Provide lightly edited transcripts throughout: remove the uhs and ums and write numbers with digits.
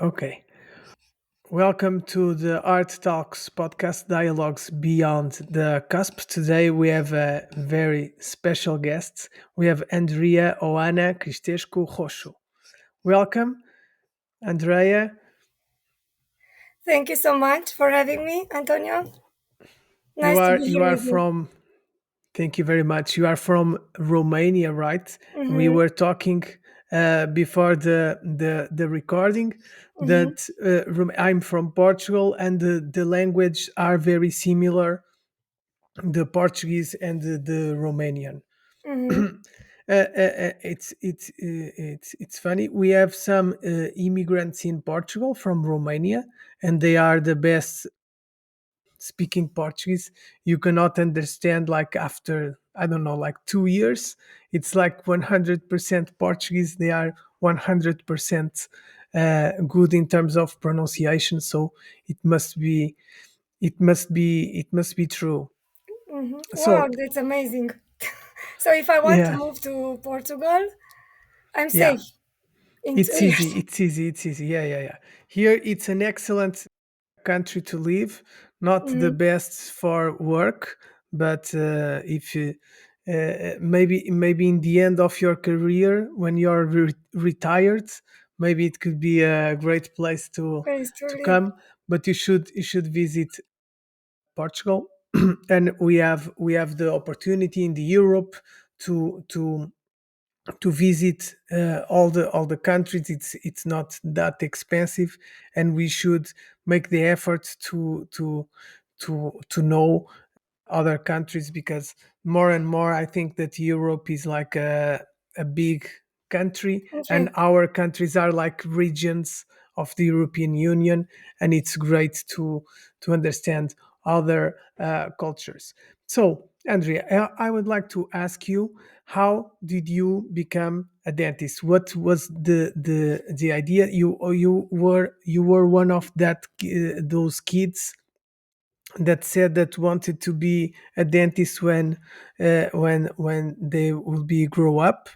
Okay. Welcome to the Art Talks podcast dialogues Beyond the Cusp. Today we have a very special guest. We have Andrea Oana Cristescu Rosu. Welcome, Andrea. Thank you so much for having me, Antonio. You Nice to are be you here are with you. from Thank you very much. You are from Romania, right? We Mm-hmm. were talking before the recording Mm-hmm. that I'm from Portugal and the language are very similar, the Portuguese and the Romanian. Mm-hmm. It's funny. We have some immigrants in Portugal from Romania, and they are the best speaking Portuguese. You cannot understand like after I don't know like 2 years. It's like 100% Portuguese. They are 100% good in terms of pronunciation. So it must be it must be true. Mm-hmm. Wow, So that's amazing. So if I want to yeah, move to Portugal, I'm yeah. safe in It's 2 years. easy. It's easy. It's easy. Yeah, yeah, yeah. Here, it's an excellent country to live. Not the Mm-hmm. best for work, but if you, maybe in the end of your career, when you're retired, maybe it could be a great place Place to to live. come. But you should visit Portugal, and we have the opportunity in the Europe to visit all the countries. It's not that expensive, and we should make the effort to know other countries, because more and more I think that Europe is like a big country, and Okay. our countries are like regions of the European Union, and it's great to understand other cultures. So, Andrea, I would like to ask you, how did you become a dentist? What was the idea? You were one of those kids that said that wanted to be a dentist when they will be grow up.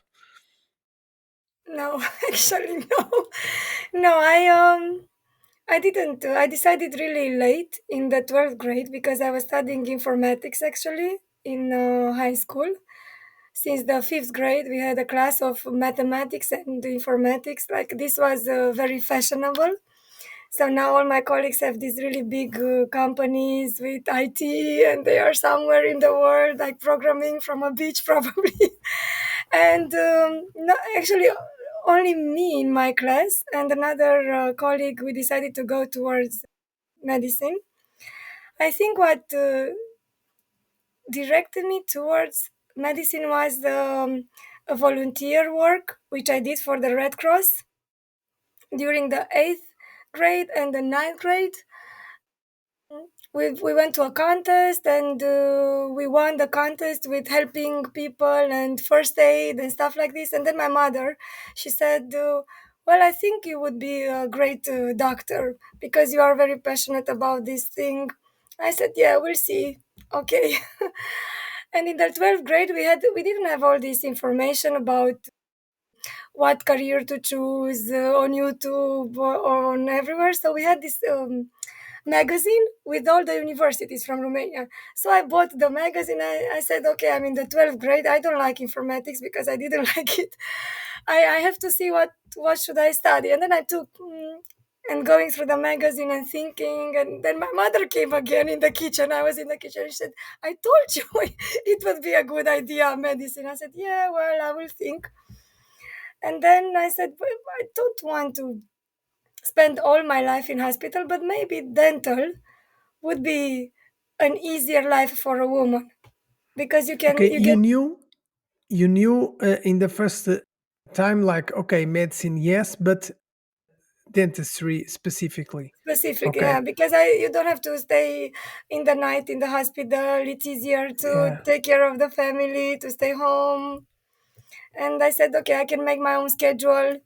No, actually no. No, I didn't. I decided really late in the 12th grade because I was studying informatics actually in high school. Since the fifth grade, we had a class of mathematics and informatics. Like this was very fashionable. So now all my colleagues have these really big companies with IT, and they are somewhere in the world, like programming from a beach, probably. And no, actually, only me in my class and another colleague, we decided to go towards medicine. I think what directed me towards medicine was the a volunteer work which I did for the Red Cross during the eighth grade and the ninth grade. We went to a contest and we won the contest with helping people and first aid and stuff like this. And then my mother, she said, "Well, I think you would be a great doctor because you are very passionate about this thing." I said, "Yeah, we'll see." Okay. And in the 12th grade, we didn't have all this information about what career to choose on YouTube or on everywhere. So we had this magazine with all the universities from Romania. So I bought the magazine. I said, okay, I'm in the 12th grade. I don't like informatics because I didn't like it. I have to see what should I study. And then I took and going through the magazine and thinking, and then my mother came again in the kitchen. I was in the kitchen. She said, "I told you it would be a good idea, medicine." I said, "Yeah, well, I will think." And then I said, "Well, I don't want to spend all my life in hospital, but maybe dental would be an easier life for a woman because Okay, you you get knew you knew in the first time, like, okay, medicine, yes, but dentistry specifically. specific, yeah, Okay. because you don't have to stay in the night in the hospital. It's easier to Yeah. take care of the family, to stay home. And I said, okay, I can make my own schedule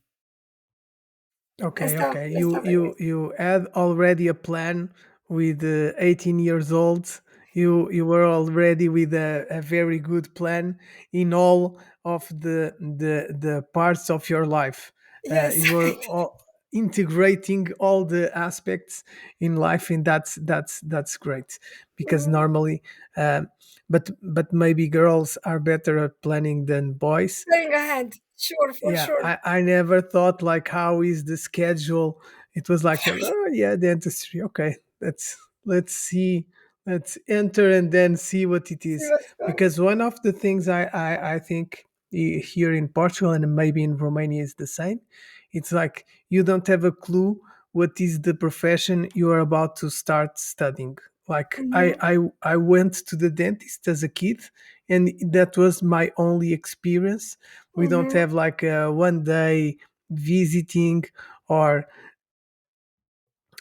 Okay, okay. and You stuff like you this. you had already a plan with 18 years old. You were already with a very good plan in all of the parts of your life. Yes, You were all. integrating all the aspects in life, and that's great, because Mhm. normally, but maybe girls are better at planning than boys. Going ahead. Sure, for Yeah, sure. I never thought like how is the schedule. It was like, oh yeah, dentistry, okay, let's see, let's enter and then see what it See is. what's going. Because one of the things I think here in Portugal and maybe in Romania is the same. It's like you don't have a clue what is the profession you are about to start studying. Like Mm-hmm. I went to the dentist as a kid, and that was my only experience. We don't Mm-hmm. have like a one day visiting, or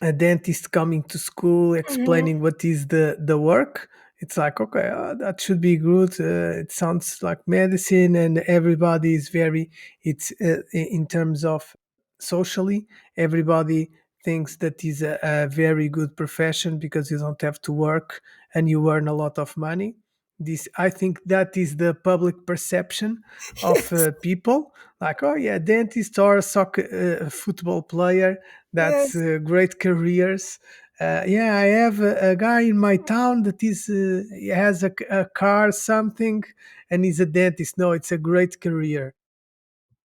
a dentist coming to school Mm-hmm. explaining what is the work. It's like, okay, that should be good. It sounds like medicine, and everybody is very, it's in terms of socially, everybody thinks that is a very good profession because you don't have to work and you earn a lot of money. This, I think that is the public perception of Yes. people, like, oh yeah, dentist or soccer, football player, that's Yes. great careers. Yeah, I have a guy in my town that is he has a car, something, and he's a dentist. No, it's a great career,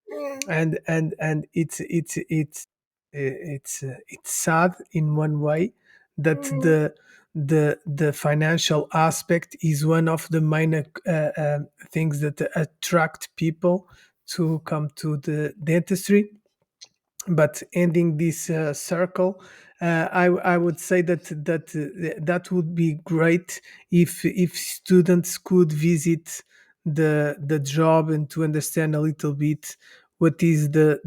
Yeah. and it's sad in one way that Mm-hmm. the financial aspect is one of the main things that attract people to come to the dentistry. But ending this circle, I would say that would be great if students could visit the job and to understand a little bit what is the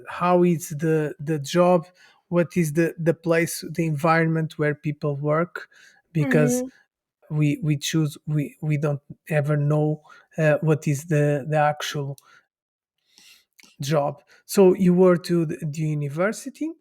how is the job, what is the place, the environment where people work, because Mm-hmm. we don't ever know what is the actual job. So you were to the university,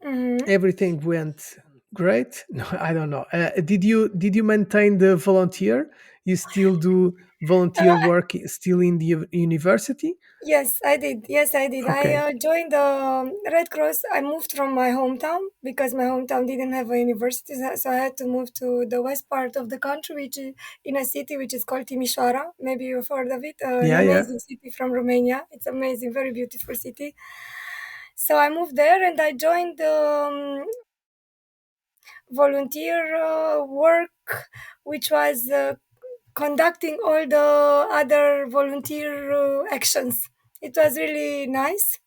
Mm-hmm. everything went great. No, I don't know. Did you maintain the volunteer? You still do volunteer work still in the university? Yes, I did. Yes, I did. I Okay. joined the Red Cross. I moved from my hometown because my hometown didn't have a university, so I had to move to the west part of the country, which is in a city which is called Timișoara. Maybe you've heard of it. An Yeah, yeah. amazing city from Romania. It's amazing, very beautiful city. So I moved there and I joined volunteer work, which was conducting all the other volunteer actions. It was really nice.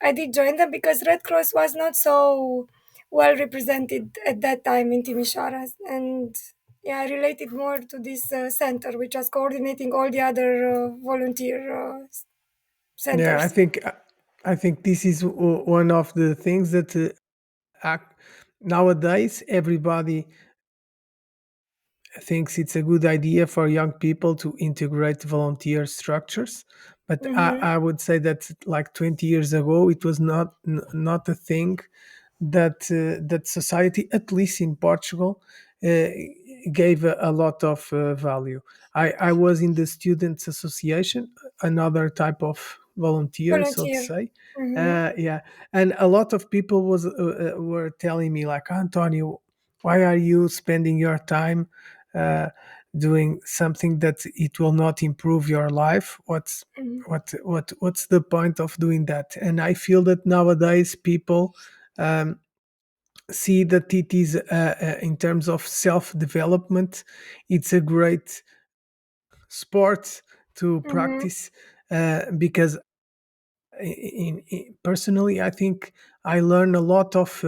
I did join them because Red Cross was not so well represented at that time in Timișoara, and yeah, I related more to this center, which was coordinating all the other volunteer Yeah, centers. I think this is one of the things that ac- nowadays everybody thinks it's a good idea for young people to integrate volunteer structures. But Mm-hmm. I would say that like 20 years ago, it was not a thing that society, at least in Portugal, uh, gave a lot of value. I was in the Students Association, another type of volunteer, so to Volunteer. say. Mm-hmm. Yeah, and a lot of people were telling me like, Antonio, why are you spending your time uh, doing something that it will not improve your life? Mm-hmm. What's the point of doing that? And I feel that nowadays people um, see that it is in terms of self development, it's a great sport to Mm-hmm. practice, because personally I think I learn a lot of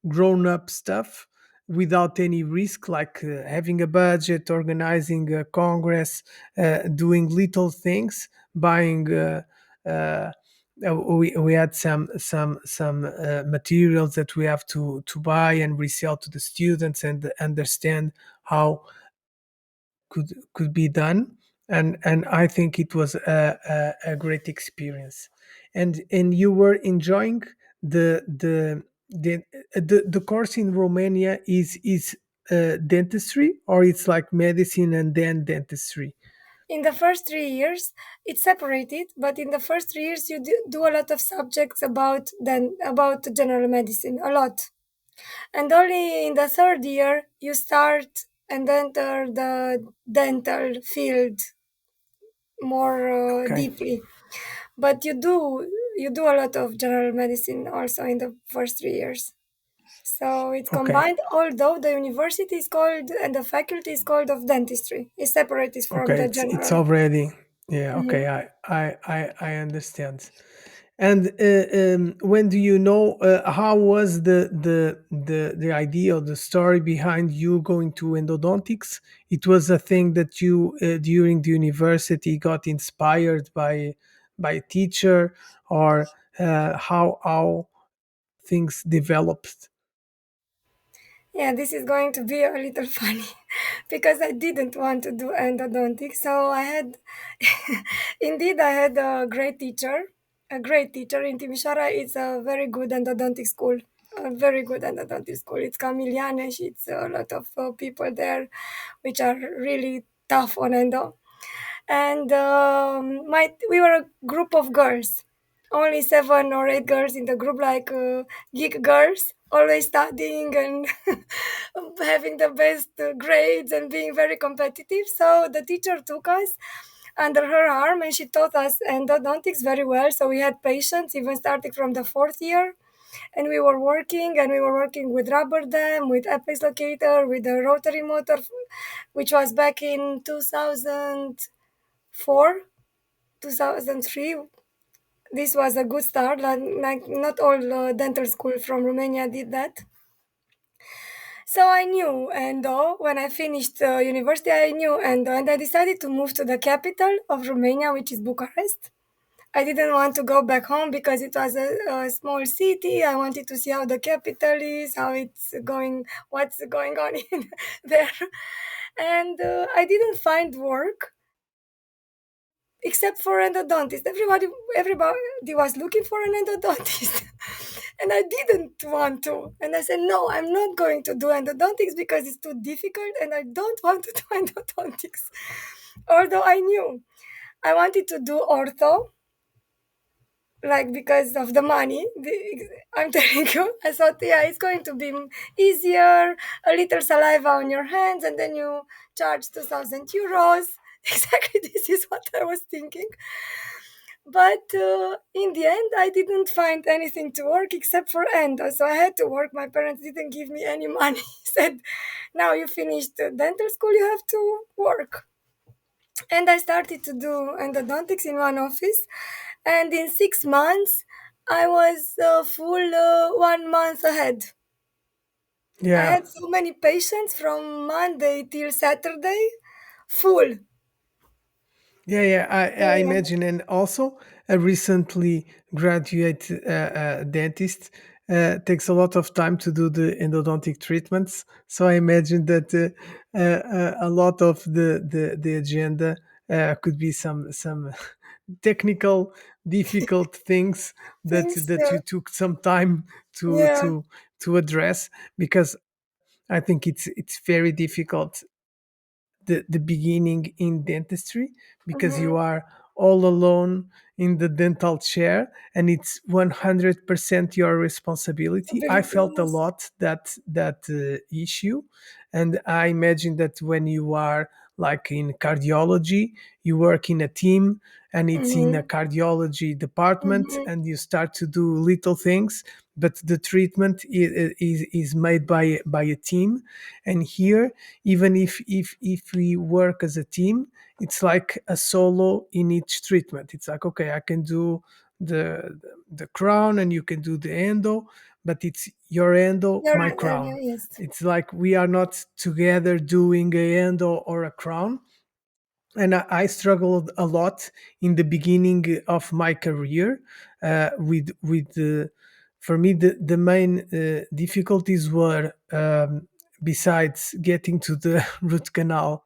grown up stuff without any risk, like having a budget, organizing a congress, doing little things, buying. Uh, we had some materials that we have to buy and resell to the students and understand how could be done, and I think it was a great experience. And you were enjoying the course in Romania is dentistry, or it's like medicine and then dentistry? In the first 3 years, it's separated, but in the first 3 years, you do a lot of subjects about general medicine, a lot. And only in the third year, you start and enter the dental field more Okay. deeply. But you do a lot of general medicine also in the first 3 years. So it's Okay. combined, although the university is called and the faculty is called of dentistry. It's separated from Okay. the It's general. already, yeah. Mhm. Okay. I understand. And when do you know? How was the idea or the story behind you going to endodontics? It was a thing that you during the university got inspired by a teacher, or how things developed. Yeah, this is going to be a little funny because I didn't want to do endodontics. So I had, indeed, I had a great teacher in Timișoara. It's a very good endodontic school, a very good endodontic school. It's Camilianeș. It's a lot of people there, which are really tough on endo. And my we were a group of girls, only 7 or 8 girls in the group, like geek girls, always studying and having the best grades and being very competitive. So the teacher took us under her arm and she taught us endodontics very well. So we had patients even starting from the fourth year, and we were working with rubber dam, with apex locator, with the rotary motor, which was back in 2004, 2003. This was a good start. Like not all dental school from Romania did that. So I knew, and when I finished university, I knew, and I decided to move to the capital of Romania, which is Bucharest. I didn't want to go back home because it was a small city. I wanted to see how the capital is, how it's going, what's going on in there. And I didn't find work except for endodontist. Everybody was looking for an endodontist. And I didn't want to. And I said, no, I'm not going to do endodontics because it's too difficult and I don't want to do endodontics. Although I knew I wanted to do ortho, like because of the money. I'm telling you, I thought, yeah, it's going to be easier, a little saliva on your hands, and then you charge 2,000 euros. Exactly, this is what I was thinking. But in the end, I didn't find anything to work except for endo. So I had to work. My parents didn't give me any money. Said, now you finished dental school, you have to work. And I started to do endodontics in one office. And in 6 months, I was full 1 month ahead. I Yeah. had so many patients from Monday till Saturday, full. Yeah, yeah, I Yeah. imagine, and also a recently graduate dentist takes a lot of time to do the endodontic treatments. So I imagine that a lot of the agenda could be some technical, difficult things Things, that you took some time to yeah. to to address, because I think it's very difficult the beginning in dentistry, because Mhm. you are all alone in the dental chair and it's 100% your responsibility. I Ability, felt a yes. lot that issue, and I imagine that when you are like in cardiology, you work in a team and it's in a Mhm. cardiology department Mhm. and you start to do little things, but the treatment is made by a team. And here, even if we work as a team, it's like a solo in each treatment. It's like, okay, I can do the crown and you can do the endo, but it's your endo, You're my right, crown. yes. It's like we are not together doing a endo or a crown. And I struggled a lot in the beginning of my career with the for me the main difficulties were, besides getting to the root canal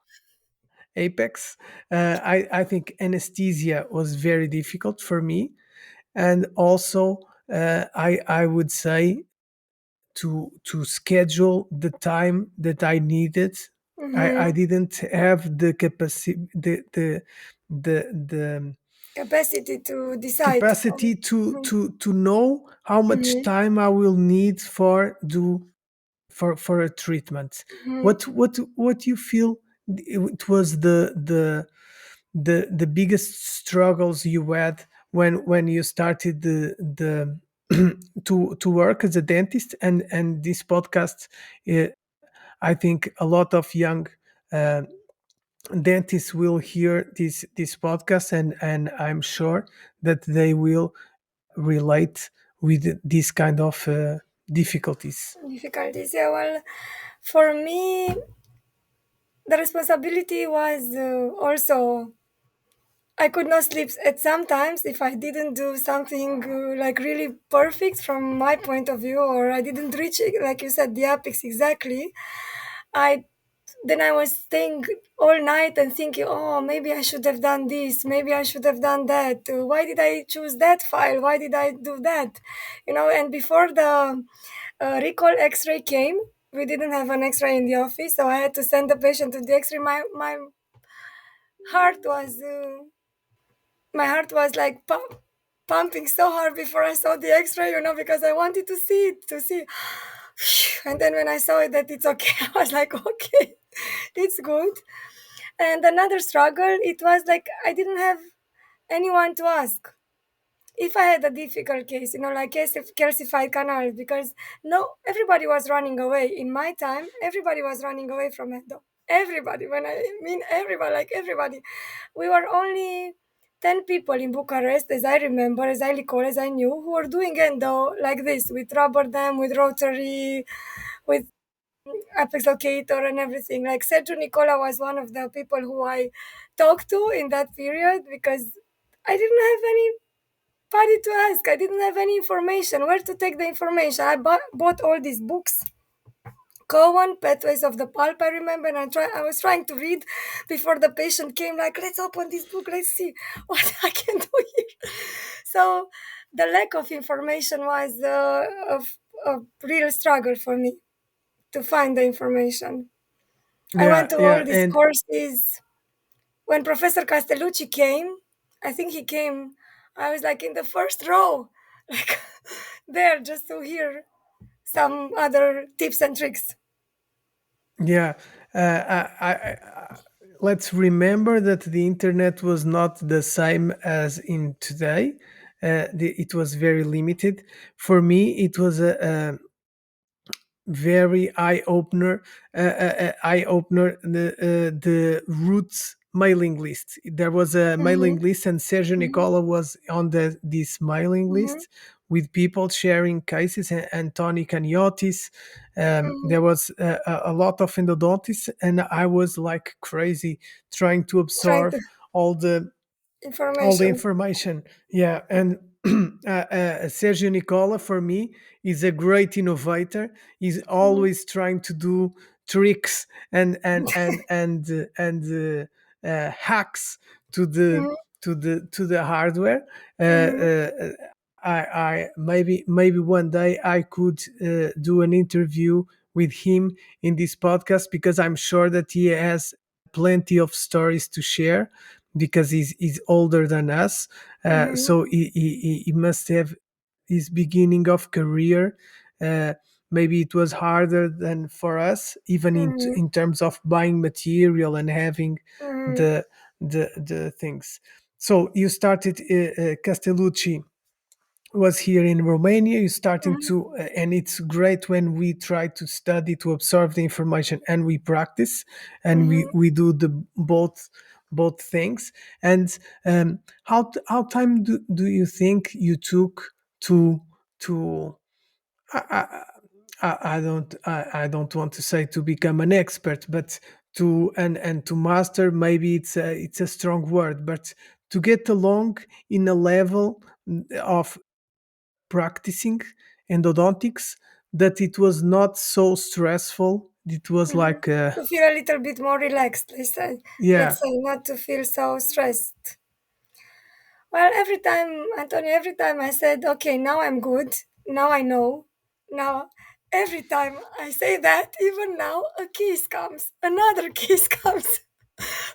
apex, I think anesthesia was very difficult for me. And also, I would say to schedule the time that I needed I Mm-hmm. didn't have the capacity, the Capacity to decide. capacity Mm-hmm. to know how much Mm-hmm. time I will need for do for a treatment. Mm-hmm. What you feel it was the biggest struggles you had when you started the to work as a dentist, and this podcast, uh, I think a lot of young uh, dentists will hear this podcast, and I'm sure that they will relate with these kind of difficulties. Difficulties. Yeah, well, for me, the responsibility was also I could not sleep at sometimes if I didn't do something like really perfect from my point of view, or I didn't reach it, like you said, the apex exactly. I then I was staying all night and thinking, oh, maybe I should have done this, maybe I should have done that. Why did I choose that file? Why did I do that? And before the recall X-ray came, we didn't have an X-ray in the office, so I had to send the patient to the X-ray. My heart was. My heart was like pumping so hard before I saw the X-ray, because I wanted to see it, to see. And then when I saw it that it's okay, I was like, okay, it's good. And another struggle, it was like I didn't have anyone to ask if I had a difficult case, like case of calcified canals, because no, everybody was running away. In my time, everybody was running away from endo. Everybody, when I mean everybody, like everybody. We were only 10 people in Bucharest, as I remember, as I recall, as I knew, who were doing endo like this, with rubber dam, with rotary, with apex locator and everything. Like Sergio Nicola was one of the people who I talked to in that period, because I didn't have anybody to ask. I didn't have any information, where to take the information. I bought all these books. Cohen, Pathways of the Pulp, I remember, and I was trying to read before the patient came, like, let's open this book, let's see what I can do here. So the lack of information was a real struggle for me to find the information. I went Yeah, to all yeah, these and courses. When Professor Castellucci came, I think he came, I was like in the first row, like there, just to hear some other tips and tricks. yeah. Let's remember that the internet was not the same as in today. It was very limited. For me, it was a very eye opener, the roots mailing list. There was a Mm-hmm. mailing list, and Sergio Mm-hmm. Nicola was on this mailing Mm-hmm. list with people sharing cases, and Tony Caniotis. Mm-hmm. There was a lot of endodontists, and I was like crazy trying to Trying absorb to all the all the information. information. Yeah, and Sergio Nicola for me is a great innovator. He's Mhm, always trying to do tricks and hacks to the mhm, to the hardware. Uh, mhm, uh, I maybe one day I could do an interview with him in this podcast, because I'm sure that he has plenty of stories to share, because he's older than us. mhm, So he must have his beginning of career. Uh, Maybe it was harder than for us, even mhm, in terms of buying material and having mhm, the things. So you started Castellucci was here in Romania. You starting mhm, to, and it's great when we try to study, to absorb the information, and we practice, and mhm, we do the both things. And how time do you think you took to I, I don't want to say to become an expert, but to and to master, maybe it's a strong word, but to get along in a level of practicing endodontics, that it was not so stressful. It was mhm. like To feel a little bit more relaxed, let's yeah, say, not to feel so stressed. Well, every time, Antonio, every time I said, okay, now I'm good, now I know, now every time I say that, even now, a kiss comes, another kiss comes,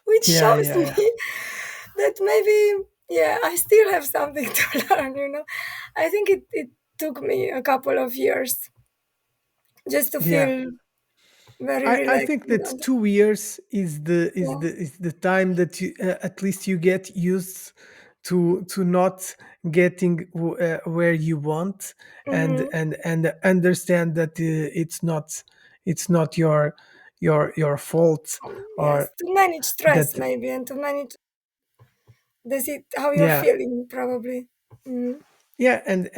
which Yeah, shows yeah, yeah, me that maybe, yeah, I still have something to learn. I think it took me a couple of years just to yeah. feel very I relaxed think and that 2 years is yeah. the time that you at least you get used to not getting where you want, Mm-hmm. and understand that it's not your fault, Yes, or to manage stress that. maybe and to manage how you're Yeah, feeling probably. Mm-hmm. yeah, and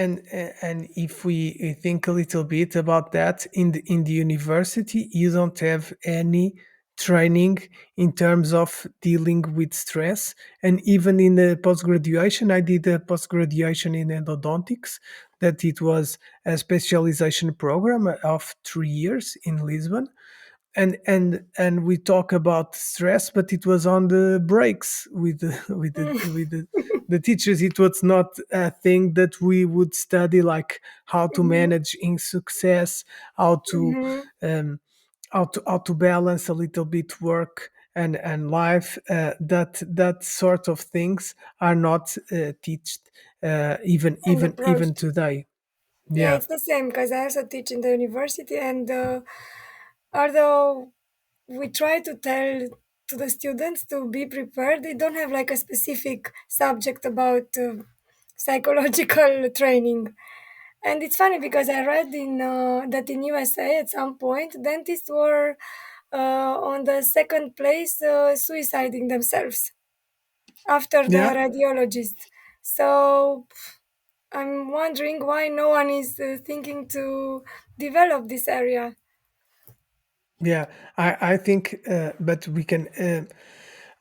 if we think a little bit about that, in the university, you don't have any training in terms of dealing with stress. And even in the post graduation, I did a post graduation in endodontics. That it was a specialization program of 3 years in Lisbon, and we talk about stress, but it was on the breaks with the teachers. It was not a thing that we would study, like how to Mm-hmm. manage in success, how to Mm-hmm. um, how to balance a little bit work and life. That sort of things are not taught, And approach. even today. Yeah, Yeah, it's the same because I also teach in the university, and although we try to tell to the students to be prepared, they don't have like a specific subject about psychological training. And it's funny because I read in that in USA at some point dentists were on the second place suiciding themselves after the yeah. radiologist. So I'm wondering why no one is thinking to develop this area. Yeah, I think, but we can.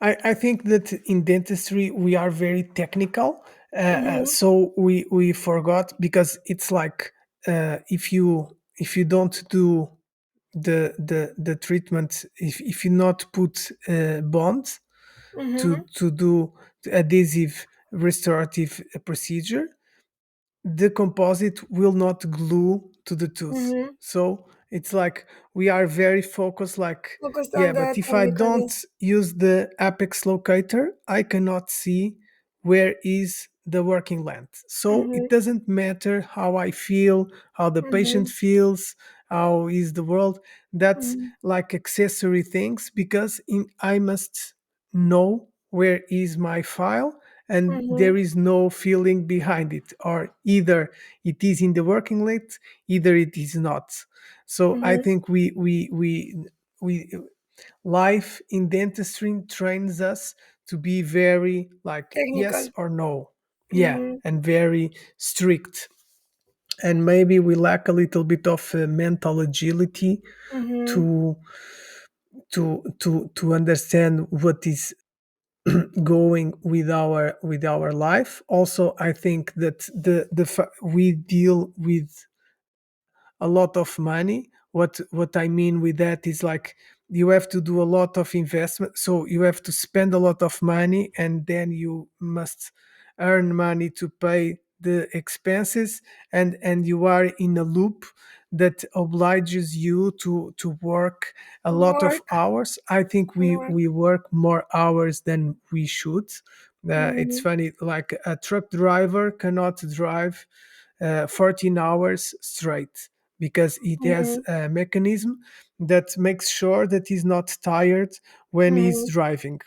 I think that in dentistry we are very technical, Mm-hmm. so we forgot, because it's like, if you don't do the treatment, if you not put bonds Mm-hmm. to do adhesive restorative procedure, the composite will not glue to the tooth. Mm-hmm. So it's like we are very focused, like, Focused on yeah, the but if I technical, yes. don't use the apex locator, I cannot see where is the working length. So Mm-hmm. it doesn't matter how I feel, how the patient Mm-hmm. feels, how is the world. That's Mm-hmm. like accessory things, because I must know where is my file, and Mm-hmm. there is no feeling behind it, or either it is in the working list, either it is not. So I Mm-hmm. think we life in dentistry trains us to be very, like, yes Technical. or no. Yeah, Mm-hmm. and very strict. And maybe we lack a little bit of mental agility Mm-hmm. to to understand what is going with our life. Also, I think that we deal with a lot of money. What I mean with that is, like, you have to do a lot of investment, so you have to spend a lot of money, and then you must earn money to pay the expenses, and you are in a loop that obliges you to work a lot of Work. hours. I think Work. we work more hours than we should. It's Mm-hmm. funny, like a truck driver cannot drive 14 hours straight, because it has Mm-hmm. a mechanism that makes sure that he's not tired when he's Mm-hmm. driving.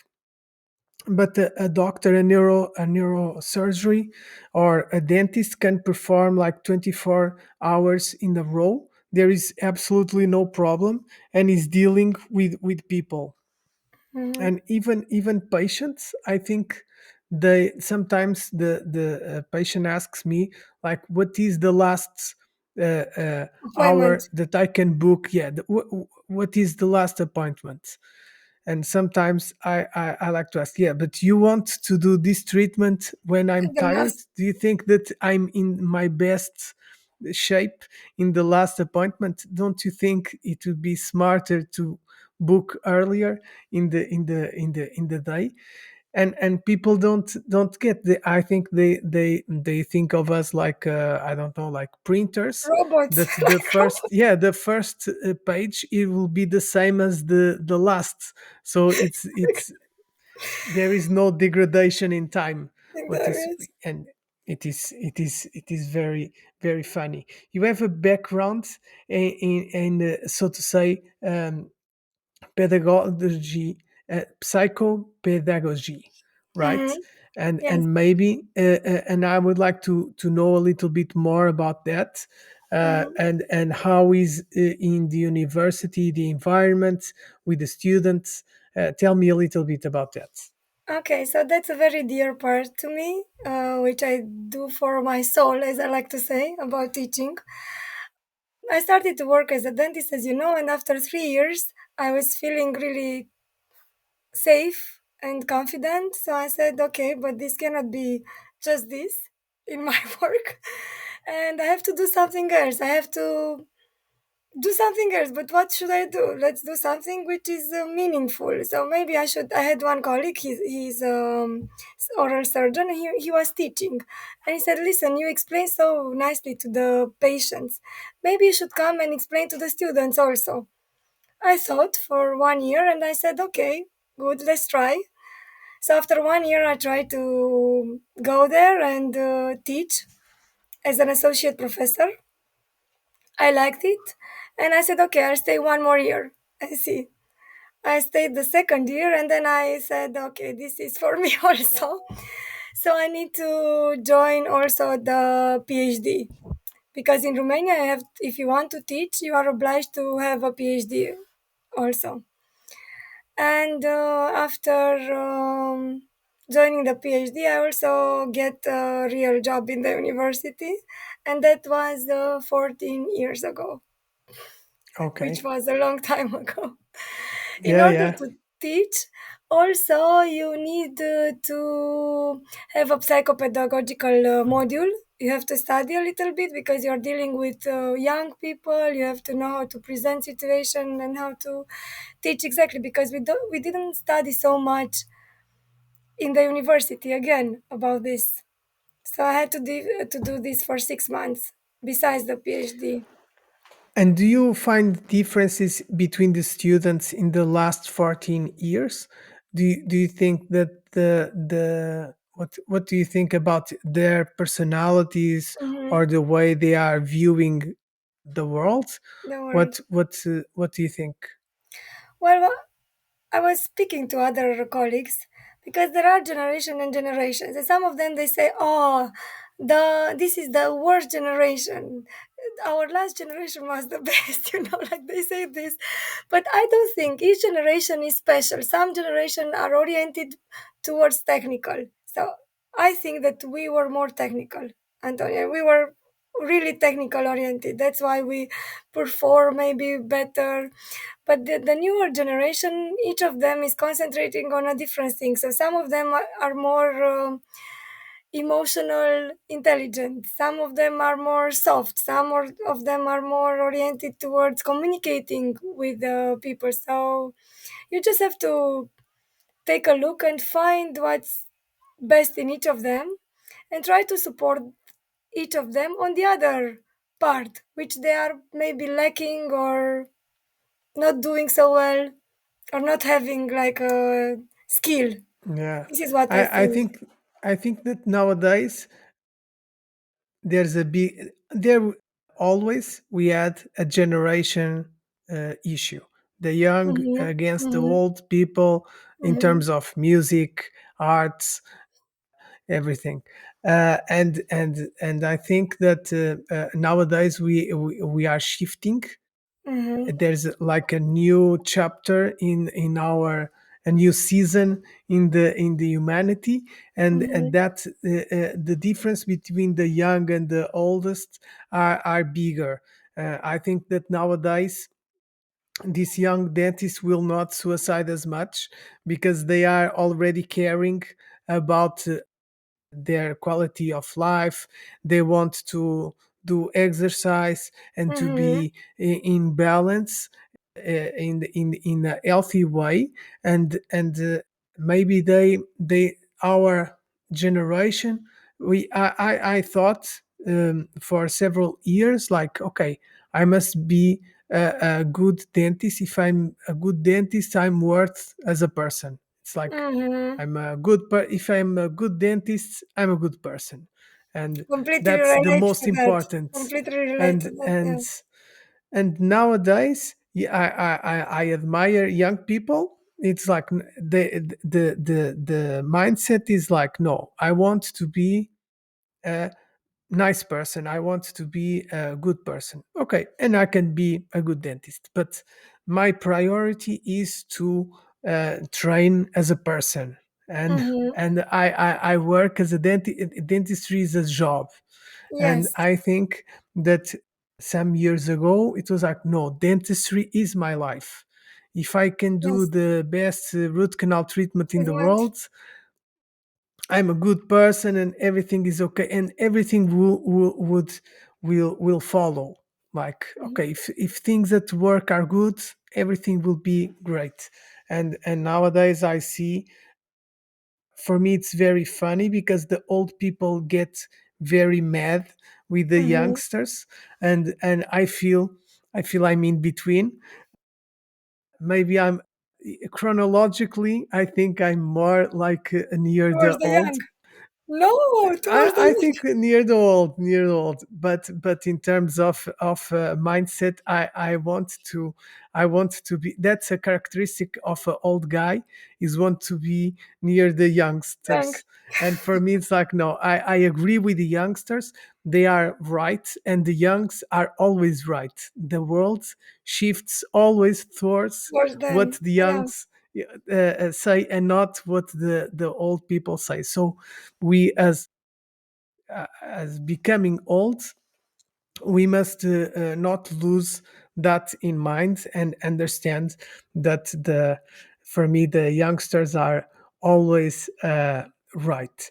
But a doctor, a neurosurgery, or a dentist can perform like 24 hours in a row. There is absolutely no problem, and is dealing with people. Mm-hmm. And even patients, I think, they sometimes the patient asks me, like, what is the last Appointment. hour that I can book. Yeah, what is the last appointment? And sometimes I like to ask, yeah, but you want to do this treatment when I'm At the tired? last. Do you think that I'm in my best shape in the last appointment? Don't you think it would be smarter to book earlier in the day? and people don't get the, I think they think of us like I don't know, like printers, Robots, that the like first, robots. yeah, the first page, it will be the same as the last. So it's there is no degradation in time. What is, Exactly. and it is very, very funny. You have a background in so to say, pedagogy, psychopedagogy, right? Mm-hmm. and Yes. and maybe and I would like to know a little bit more about that, Mm-hmm. and how is in the university the environment with the students. Tell me a little bit about that. Okay, so that's a very dear part to me, which I do for my soul, as I like to say, about teaching. I started to work as a dentist, as you know, and after 3 years, I was feeling really safe and confident. So I said, okay, but this cannot be just this in my work. And I have to do something else. I have to do something else. But what should I do? Let's do something which is meaningful. So maybe I should. I had one colleague, he's oral surgeon, and he was teaching. And he said, listen, you explain so nicely to the patients. Maybe you should come and explain to the students also. I thought for 1 year and I said, okay, good, let's try. So after 1 year, I tried to go there and teach as an associate professor. I liked it. And I said, okay, I'll stay 1 more year and see. I stayed the second year and then I said, okay, this is for me also. So I need to join also the PhD because in Romania, if you want to teach, you are obliged to have a PhD also. And after joining the PhD, I also get a real job in the university, and that was 14 years ago, which Okay. was a long time ago. In Yeah, order yeah. to teach, also you need to have a psychopedagogical module. You have to study a little bit because you're dealing with young people. You have to know how to present situation and how to teach exactly because we didn't study so much in the university again about this. So I had to do this for 6 months besides the PhD. And do you find differences between the students in the last 14 years? Do you think that the what do you think about their personalities, Hmm. or the way they are viewing the world? Don't worry. What do you think? Well, I was speaking to other colleagues because there are generation and generations, and some of them they say, "Oh, the this is the worst generation. Our last generation was the best," like they say this. But I don't think each generation is special. Some generation are oriented towards technical. So I think that we were more technical, Antonia. We were really technical oriented. That's why we perform maybe better, but the newer generation, each of them is concentrating on a different thing. So some of them are more emotional intelligent, some of them are more soft, of them are more oriented towards communicating with people. So you just have to take a look and find what's best in each of them and try to support each of them on the other part which they are maybe lacking or not doing so well or not having like a skill. Yeah, This is what I I think. think I think that nowadays there's a big there always we had a generation issue, the young Mm-hmm. against the Mm-hmm. old people, in Mm-hmm. terms of music, arts, everything. And I think that nowadays we are shifting. Mm-hmm. There's like a new chapter in our, a new season in the humanity, and Mm-hmm. that the difference between the young and the oldest are bigger. I think that nowadays these young dentists will not suicide as much, because they are already caring about their quality of life. They want to do exercise and to Mm-hmm. be in balance, in a healthy way. And maybe they our generation, I thought for several years, like, okay, I must be a good dentist. If I'm a good dentist, I'm worth as a person. It's like Mm-hmm. if I'm a good dentist, I'm a good person, and Completely that's the relate most to that. important. Completely relate to and that. and Yeah. and nowadays, yeah, I admire young people. It's like the mindset is like, no, I want to be a nice person, I want to be a good person. Okay, and I can be a good dentist, but my priority is to train as a person. and Mm-hmm. and I work as a dentistry is a job. And Yes. I think that some years ago it was like, no, dentistry is my life. If I can do Yes. the best root canal treatment in the Treatment. world, I'm a good person and everything is okay, and everything will follow. Like, Mm-hmm. okay, if things at work are good, everything will be great. And nowadays I see, for me it's very funny because the old people get very mad with the Mm-hmm. youngsters, and I feel I'm in between. Maybe I'm chronologically, I think I'm more like near Towards the the old. young. No, towards the I young. think near the old, but in terms of mindset, I want to be. That's a characteristic of an old guy, is want to be near the Young. youngsters. And for me, it's like, no, I agree with the youngsters. They are right, and the youngs are always right. The world shifts always towards Towards what them. the Yeah. youngs say, and not what the old people say. So we, as becoming old, we must not lose that in mind, and understand that the for me the youngsters are always right.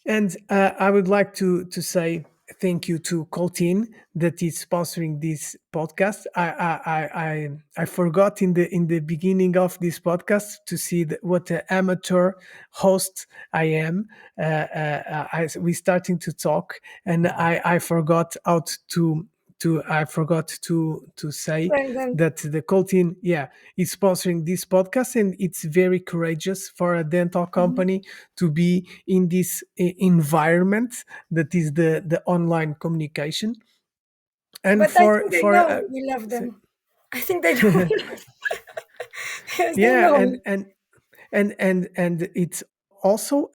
And I would like to say thank you to Coltin that is sponsoring this podcast. I forgot in the beginning of this podcast to see what an amateur host I am. We starting to talk, and I forgot out to I forgot to say Thank them. that the Coltin, yeah, is sponsoring this podcast, and it's very courageous for a dental Mm-hmm. company to be in this environment that is the online communication. And But I for think they know for we love so- them. I think they know. Yes, they yeah, know. and it's also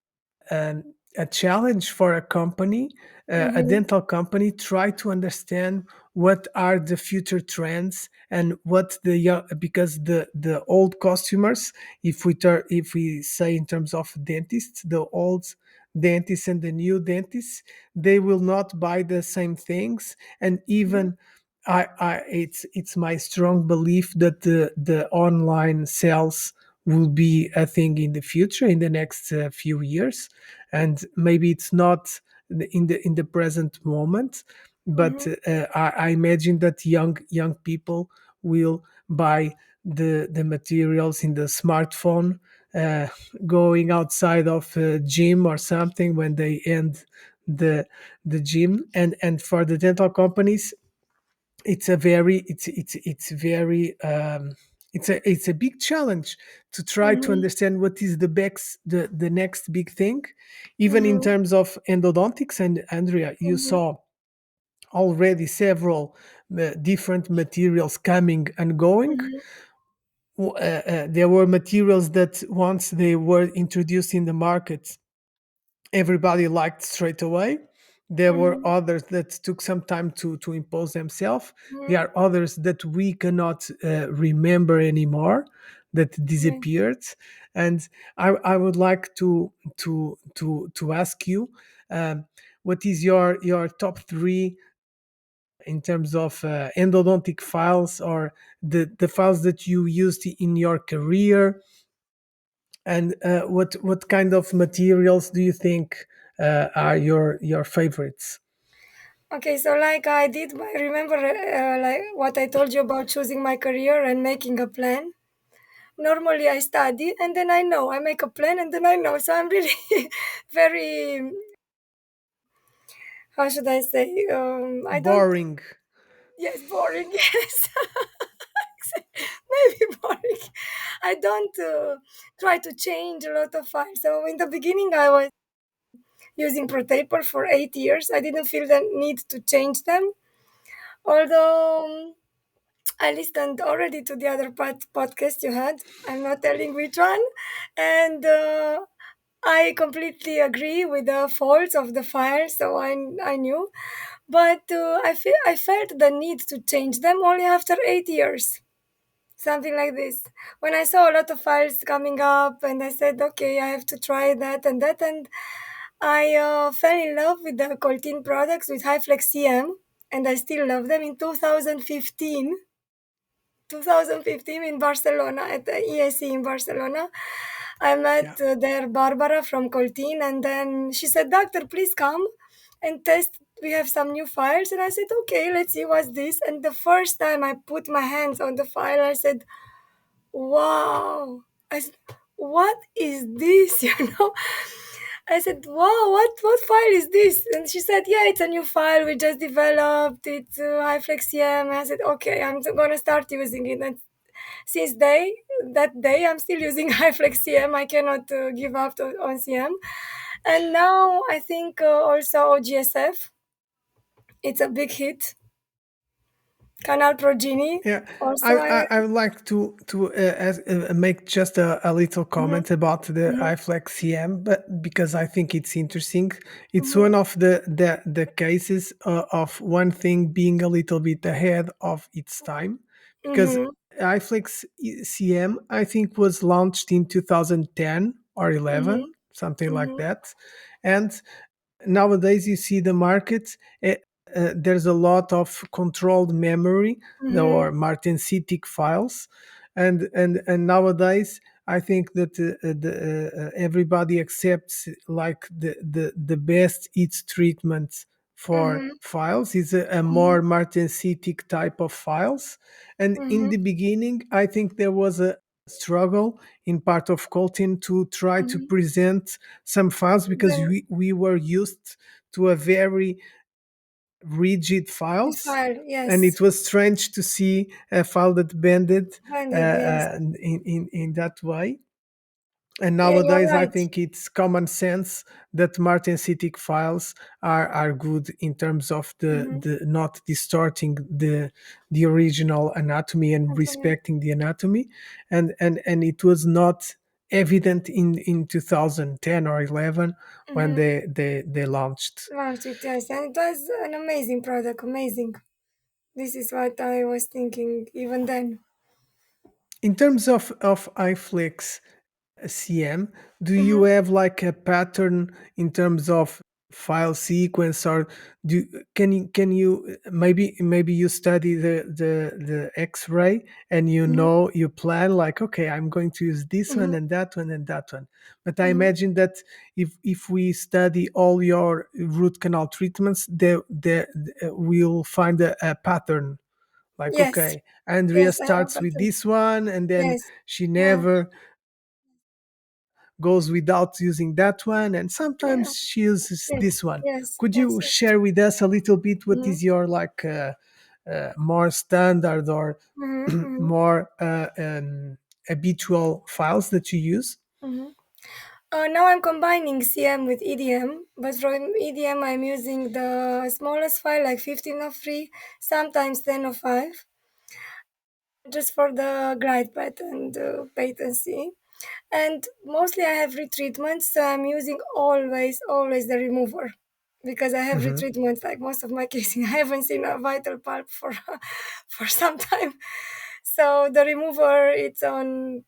um, a challenge for a company, a Mm-hmm. dental company, try to understand what are the future trends, and what the young, because the old customers, if we say in terms of dentists, the old dentists and the new dentists, they will not buy the same things. And Mm-hmm. even it's my strong belief that the online sales will be a thing in the future, in the next few years. And maybe it's not in the present moment, but Mm-hmm. I imagine that young people will buy the materials in the smartphone, uh, going outside of a gym or something when they end the the gym. And for the dental companies, it's very it's a big challenge to try to Mm-hmm. understand what is the next big thing, even in Mm-hmm. terms of endodontics. And Andrea, you Mm-hmm. saw already several different materials coming and going. There were materials that once they were introduced in the market, everybody liked straight away. There were Mm-hmm. others that took some time to impose themselves. There Mm-hmm. are others that we cannot remember anymore, that Yeah. disappeared. And I would like to ask you, um, what is your top three in terms of endodontic files, or the files that you used in your career, and what kind of materials do you think are your favorites? Okay, so like I did, I remember like what I told you about choosing my career and making a plan. Normally I study and then I know. I make a plan and then I know. So I'm really very, how should I say? I don't, Boring. yes, boring. Yes. Maybe boring. I don't try to change a lot of files. So in the beginning, I was using ProTaper for 8 years. I didn't feel the need to change them. Although I listened already to the other podcast you had. I'm not telling which one. And I completely agree with the faults of the file, so I knew. But I felt the need to change them only after 8 years, something like this. When I saw a lot of files coming up, and I said, okay, I have to try that and that, and I fell in love with the Coltin products with Highflex CM, and I still love them. In 2015 in Barcelona at the ESC in Barcelona. I Yeah. met there Barbara from Coltin, and then she said, "Doctor, please come and test. We have some new files." And I said, "Okay, let's see what's this." And the first time I put my hands on the file, I said, "Wow!" I said, "What is this?" You know. I said, "Wow, what file is this?" And she said, "Yeah, it's a new file we just developed. It's HiFlexiM." I said, "Okay, I'm gonna start using it." And since that day, I'm still using HiFlexiM. I cannot give up on CM. And now I think also OGSF. It's a big hit. Canal Progeny. Yeah, Also, I would like to make just a little Mhm, comment about the mhm, iFlex CM, but because I think it's interesting, it's mhm, one of the cases of one thing being a little bit ahead of its time, because mhm, iFlex CM I think was launched in 2010 or mhm, 11, something like mhm, that, and nowadays you see the market. There's a lot of controlled memory mhm, or martensitic files, and nowadays I think that everybody accepts like the best its treatment for mhm, files is a mhm, more martensitic type of files. And in mhm, the beginning I think there was a struggle in part of Colton to try to mhm. present some files because Then we were used to a very rigid the files, file, and yes, it was strange to see a file that bended blended, yes. in that way. And Yeah, you're nowadays I right. think it's common sense that martensitic files are good in terms of Mhm. the not distorting the original anatomy and Antonia. respecting the anatomy. And it was not evident in 2010 or 11 when Mhm. they launched. Launched it, yes, and it was an amazing product, amazing. This is what I was thinking even then. In terms of iFlix CM, do you Mhm. have like a pattern in terms of file sequence, or do can you maybe you study the X-ray and you Mhm. know you plan like, okay, I'm going to use this one Mhm. and that one and that one. But I Mhm. imagine that if we study all your root canal treatments, there we'll find a pattern. Like, Yes, okay, Andrea yes, I have a starts with pattern. this one, and then Yes, she yeah, never goes without using that one, and yeah, sometimes she uses yes, this one. yes, Could yes, you yes. share with us a little bit what Mhm. is your like more standard or Mhm. Mhm. more habitual files that you use? Mhm. Now I'm combining CM with EDM, but from EDM I'm using the smallest file, like 1503, sometimes 1005, just for the glide path and patency. And mostly I have retreatments, so I'm using always the remover because I have Hmm. retreatments like most of my casing. I haven't seen a vital pulp for for some time, so the remover it's on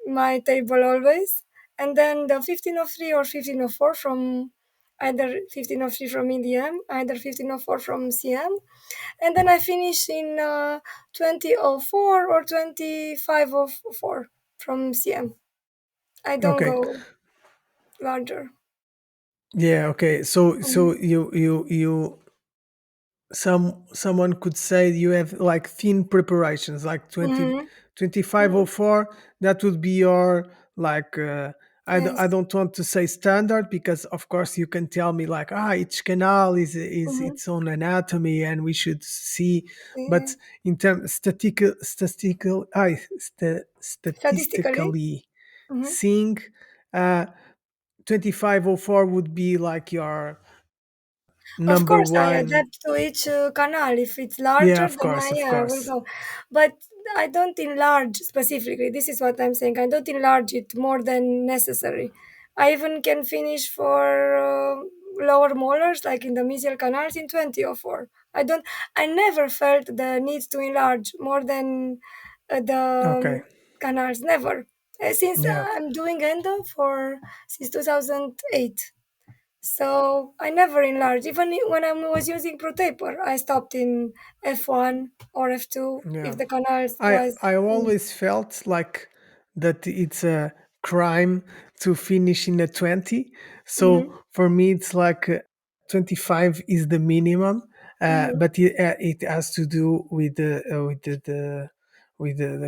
my table always. And then the 1503 or 1504 from either 1503 from EDM, either 1504 from CM, and then I finish in 2004 or 2504 from CM. I don't Okay. go larger. Yeah. Okay. So Mhm. you someone could say you have like thin preparations like Mm-hmm. 2504. That would be your like I Yes. don't want to say standard, because of course you can tell me like, each canal is Mm-hmm. its own anatomy and we should see. Yeah. But in terms Statistically. statistically Mm-hmm. seeing, uh 2504 would be like your Of number course, I one. adapt to each canal. If it's Yeah, larger, of then course, of I will course. go. But I don't enlarge specifically. This is what I'm saying. I don't enlarge it more than necessary. I even can finish for lower molars, like in the mesial canals, in 20 or 4. I don't. I never felt the need to enlarge more than the Okay. canals. Never. Since Yeah. I'm doing endo for since 2008. So I never enlarged. Even when I was using ProTaper, I stopped in F1 or F2 Yeah. if the canal I was I finished. always felt like that it's a crime to finish in a 20. Mm-hmm. So for me it's like 25 is the minimum, Mm-hmm. but it has to do with the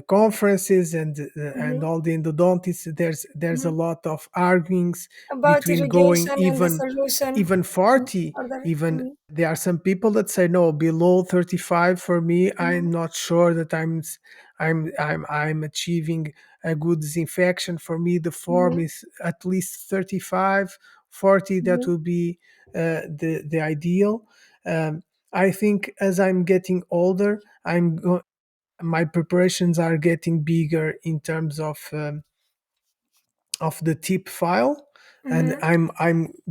conferences and Mm-hmm. all the endodontists. There's a Mm-hmm. lot of arguments About between going irrigation and the solution. even Mm-hmm. 40. Other. Even Mm-hmm. there are some people that say no, below 35 for me, Mm-hmm. I'm not sure that I'm achieving a good disinfection. For me the form Mm-hmm. is at least 35, 40. That Mm-hmm. would be the ideal. I think as I'm getting older, my preparations are getting bigger in terms of the tip file, and Mm-hmm. I'm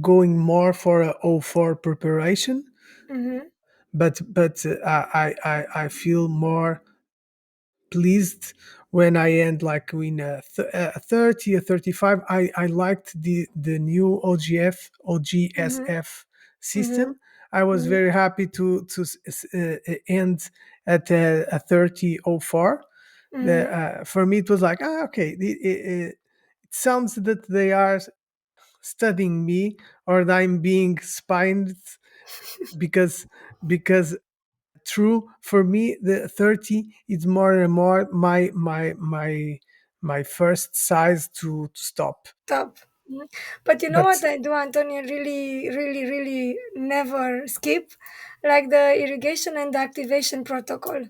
going more for a O4 preparation. Mm-hmm. But I feel more pleased when I end like in a 30 or 35. I liked the new Mm-hmm. OGSF Mm-hmm. system. I was Mm-hmm. very happy to end at a 3004. Mm-hmm. For me it was like, okay, it sounds that they are studying me, or that I'm being spined, because because true, for me the 30 is more and more my first size to stop. Top. Mhm. But you know But what I do, Antonio? Really, really, really never skip, like the irrigation and the activation protocol.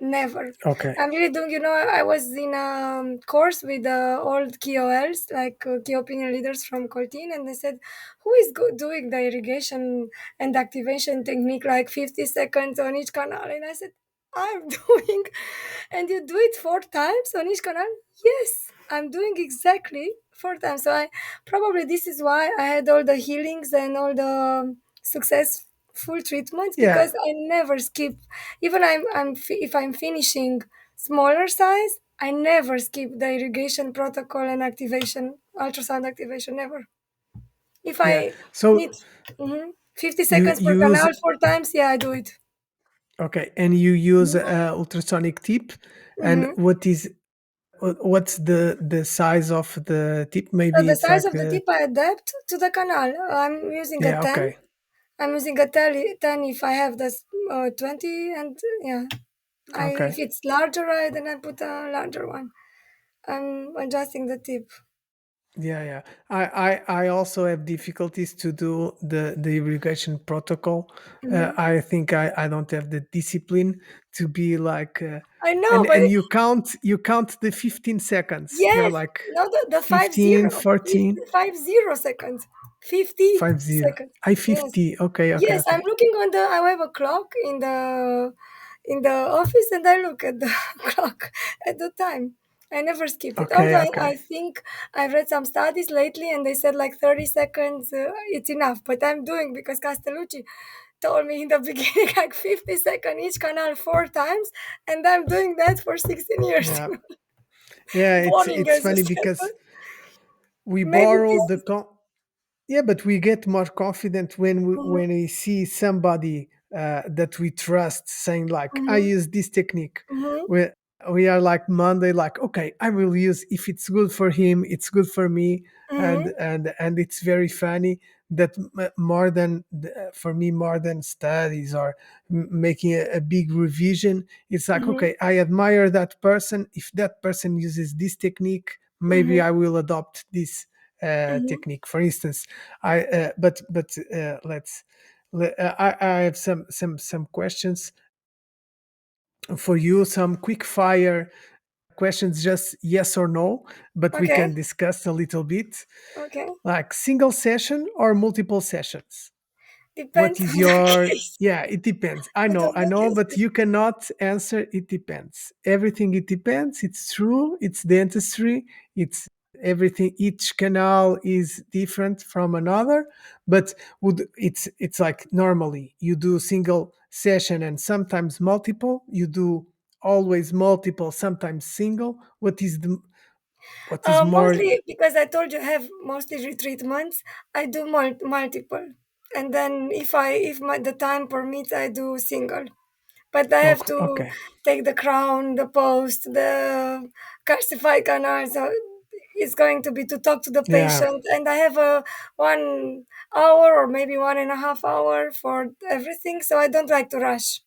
Never. okay. I'm really doing, I was in a course with old KOLs, like key opinion leaders from Coltin, and they said, who is doing the irrigation and activation technique like 50 seconds on each canal? And I said, I'm doing, and you do it 4 times on each canal? Yes, I'm doing exactly 4 times. So I probably this is why I had all the healings and all the successful treatments, Yeah. because I never skip. Even if I'm finishing smaller size, I never skip the irrigation protocol and activation, ultrasound activation, never. If Yeah. I So need 50 you seconds per you use canal 4 times, yeah, I do it. okay, and you use ultrasonic tip. And Mm-hmm. what's the size of the tip? So Maybe the it's size like of the the tip I adapt to the canal. I'm using a yeah, 10. okay. I'm using a 10 if I have this 20, and yeah, I if Okay. it's larger, then I put a larger one. I'm adjusting the tip. Yeah, yeah. I also have difficulties to do the irrigation protocol. Hmm. I think I don't have the discipline to be like, I know, but and you count the 15 seconds. You're yes, like no, the 15, 50, 14, 50 seconds, 50 50. seconds. I Yes, 50. Okay, okay, yes. I'm okay. looking on the. I have a clock in the office, and I look at the clock at the time. I never skip it. Although Okay, I okay. think I've read some studies lately, and they said like 30 seconds it's enough. But I'm doing because Castellucci told me in the beginning like 50 seconds each canal 4 times, and I'm doing that for 16 years. Yeah. Yeah, Boring it's as you funny said, because but we maybe borrow this the is. yeah, but we get more confident when Mhm, we see somebody that we trust saying like, I mhm, use this technique. mhm, We are like Monday, like, okay, I will use, if it's good for him, it's good for me. mhm, And it's very funny that more than for me, more than studies or making a big revision, it's like, Mm-hmm. okay, I admire that person. If that person uses this technique, maybe Mm-hmm. I will adopt this Mm-hmm. technique. For instance, let's I have some questions for you, some quick fire questions, just yes or no, but we Okay. can discuss a little bit, Okay. like single session or multiple sessions. What Depends is on the your, case. yeah, it depends. I But know, on I the know, but case, you cannot answer it depends. Everything it depends. It's true. It's dentistry. It's everything. Each canal is different from another, but would it's like normally you do single session and sometimes multiple. You do always multiple, sometimes single. What is more? mostly because I told you I have mostly retreatments. I do multiple, and then if the time permits, I do single. But I have to Okay, take the crown, the post, the calcified canal. So it's going to be to talk to the yeah, patient, and I have a 1 hour or maybe 1.5 hour for everything. So I don't like to rush.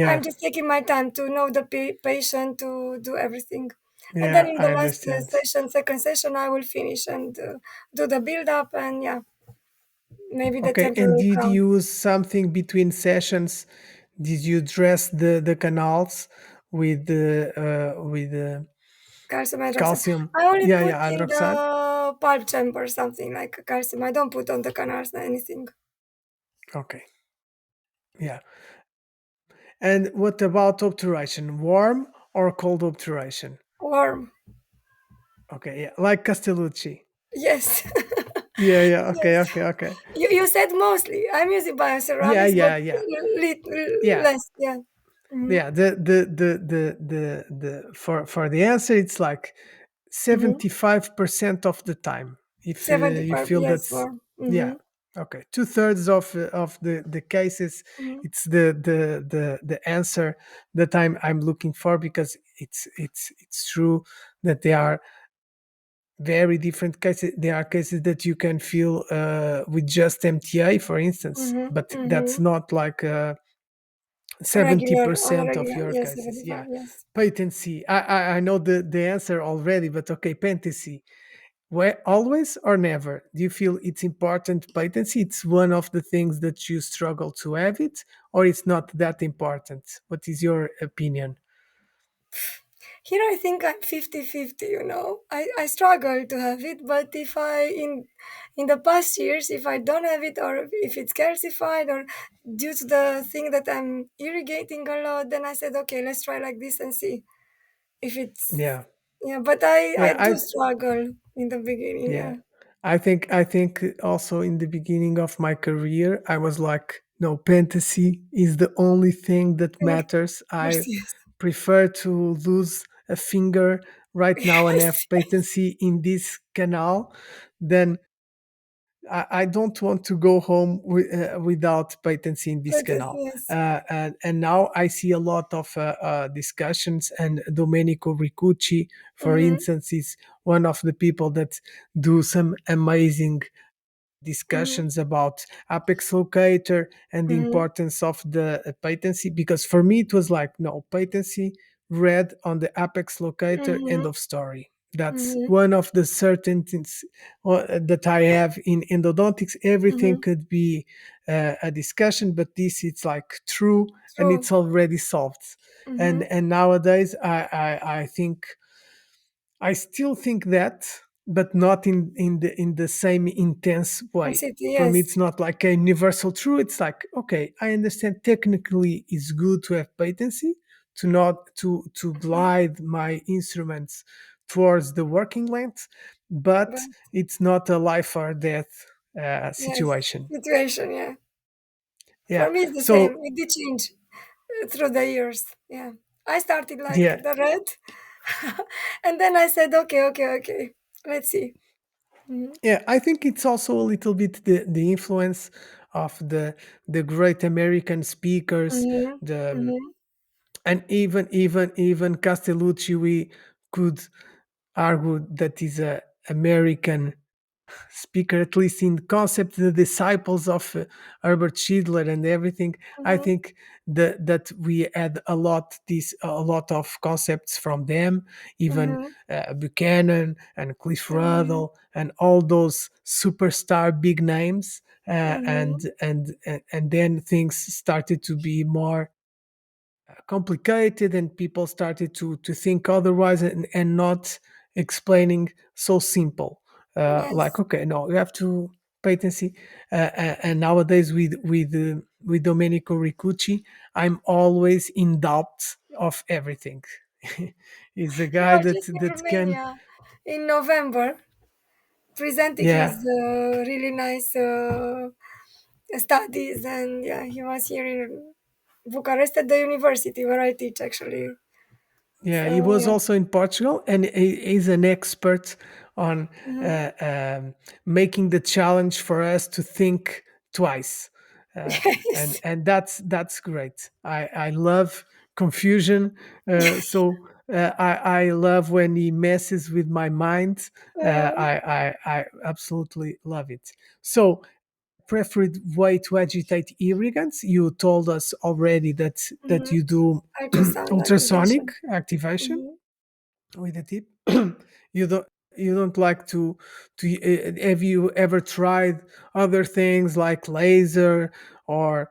I'm yeah, just taking my time to know the patient, to do everything. And then yeah. in the I last understand. session, second session, I will finish and do the build up and yeah, maybe the Okay, and temporary did crown. you use something between sessions? Did you dress the canals with the Calcium hydroxide. calcium? I only Yeah, put yeah, in hydroxide. the pulp chamber something like calcium. I don't put on the canals or anything. Okay, yeah. And what about obturation? Warm or cold obturation? Warm. Okay, yeah, like Castellucci. Yes. Yeah, yeah. Okay, Yes. okay, okay. You said mostly. I'm using Yeah, bioceramics, but yeah, yeah, yeah. less. Yeah. Mm-hmm. Yeah, the for the answer, it's like Mm-hmm. 75% of the time. If you 75. feel Yes, that's, warm. yeah, Mm-hmm. okay, two-thirds of the cases, Mm-hmm. it's the answer that I'm looking for, because it's true that there are very different cases. There are cases that you can feel with just MTA, for instance, Mm-hmm. but that's Mm-hmm. not like Regular, on a 70% of regular. your Yes, cases. 75. Yeah. Yes. Patency. I know the answer already, but okay, patency. Where always or never? Do you feel it's important patency? It's one of the things that you struggle to have it, or it's not that important? What is your opinion? Here I think I'm 50-50, you know. I struggle to have it, but if I in the past years, if I don't have it or if it's calcified or due to the thing that I'm irrigating a lot, then I said, okay, let's try like this and see if it's Yeah. yeah, but I Yeah, do struggle in the beginning, yeah. yeah. I think also in the beginning of my career, I was like, no, fantasy is the only thing that And of matters. course, I yes. prefer to lose a finger right now and have Yes, yes. patency in this canal than I don't want to go home without patency in this But canal. yes. And now I see a lot of discussions, and Domenico Ricucci, for Mm-hmm. instance, is one of the people that do some amazing Mm-hmm. discussions about apex locator and the Mm-hmm. importance of the patency, because for me it was like, no, patency read on the apex locator, end Mm-hmm. of story. That's Mm-hmm. one of the certainties that I have in endodontics. Everything Mm-hmm. could be a discussion, but this it's like true, and True. it's already solved. Mm-hmm. And nowadays I think I still think that, but not in the same intense And way. city, For me, yes. it's not like a universal truth. It's like, okay, I understand technically it's good to have patency, to not to glide my instruments towards the working length, But but it's not a life or death yes, situation. situation, yeah. Yeah. For me, it's the same. So It did change through the years. Yeah. I started like yeah, the red, and then I said, okay, okay, okay. Let's see. Mm-hmm. yeah, I think it's also a little bit the influence of the great American speakers, Mm-hmm. the Mm-hmm. and even Castellucci. We could argue that is a American speaker, at least in concept, the disciples of Herbert Schindler and everything. I Mm-hmm. think that we had a lot of concepts from them, even Mm-hmm. Buchanan and Cliff Mm-hmm. Ruddle and all those superstar big names. Mm-hmm. And then things started to be more complicated, and people started to think otherwise, and not explaining so simple, like, Yes. okay, no, you have to patency. And nowadays with Domenico Ricucci, I'm always in doubt of everything. He's a He guy was that just in that can, Romania in November, presenting his yeah, really nice studies, and yeah, he was here in Bucharest at the university where I teach actually. yeah, he So was yeah. also in Portugal, and he's an expert on Hmm. uh, um, making the challenge for us to think twice, uh, and Yes. and that's great. I love confusion, so I love when he messes with my mind. I absolutely love it. So, preferred way to agitate irrigants. You told us already that Hmm. you do Ultrasound ultrasonic activation. activation Hmm. with the tip. you don't you don't like to have you ever tried other things like laser or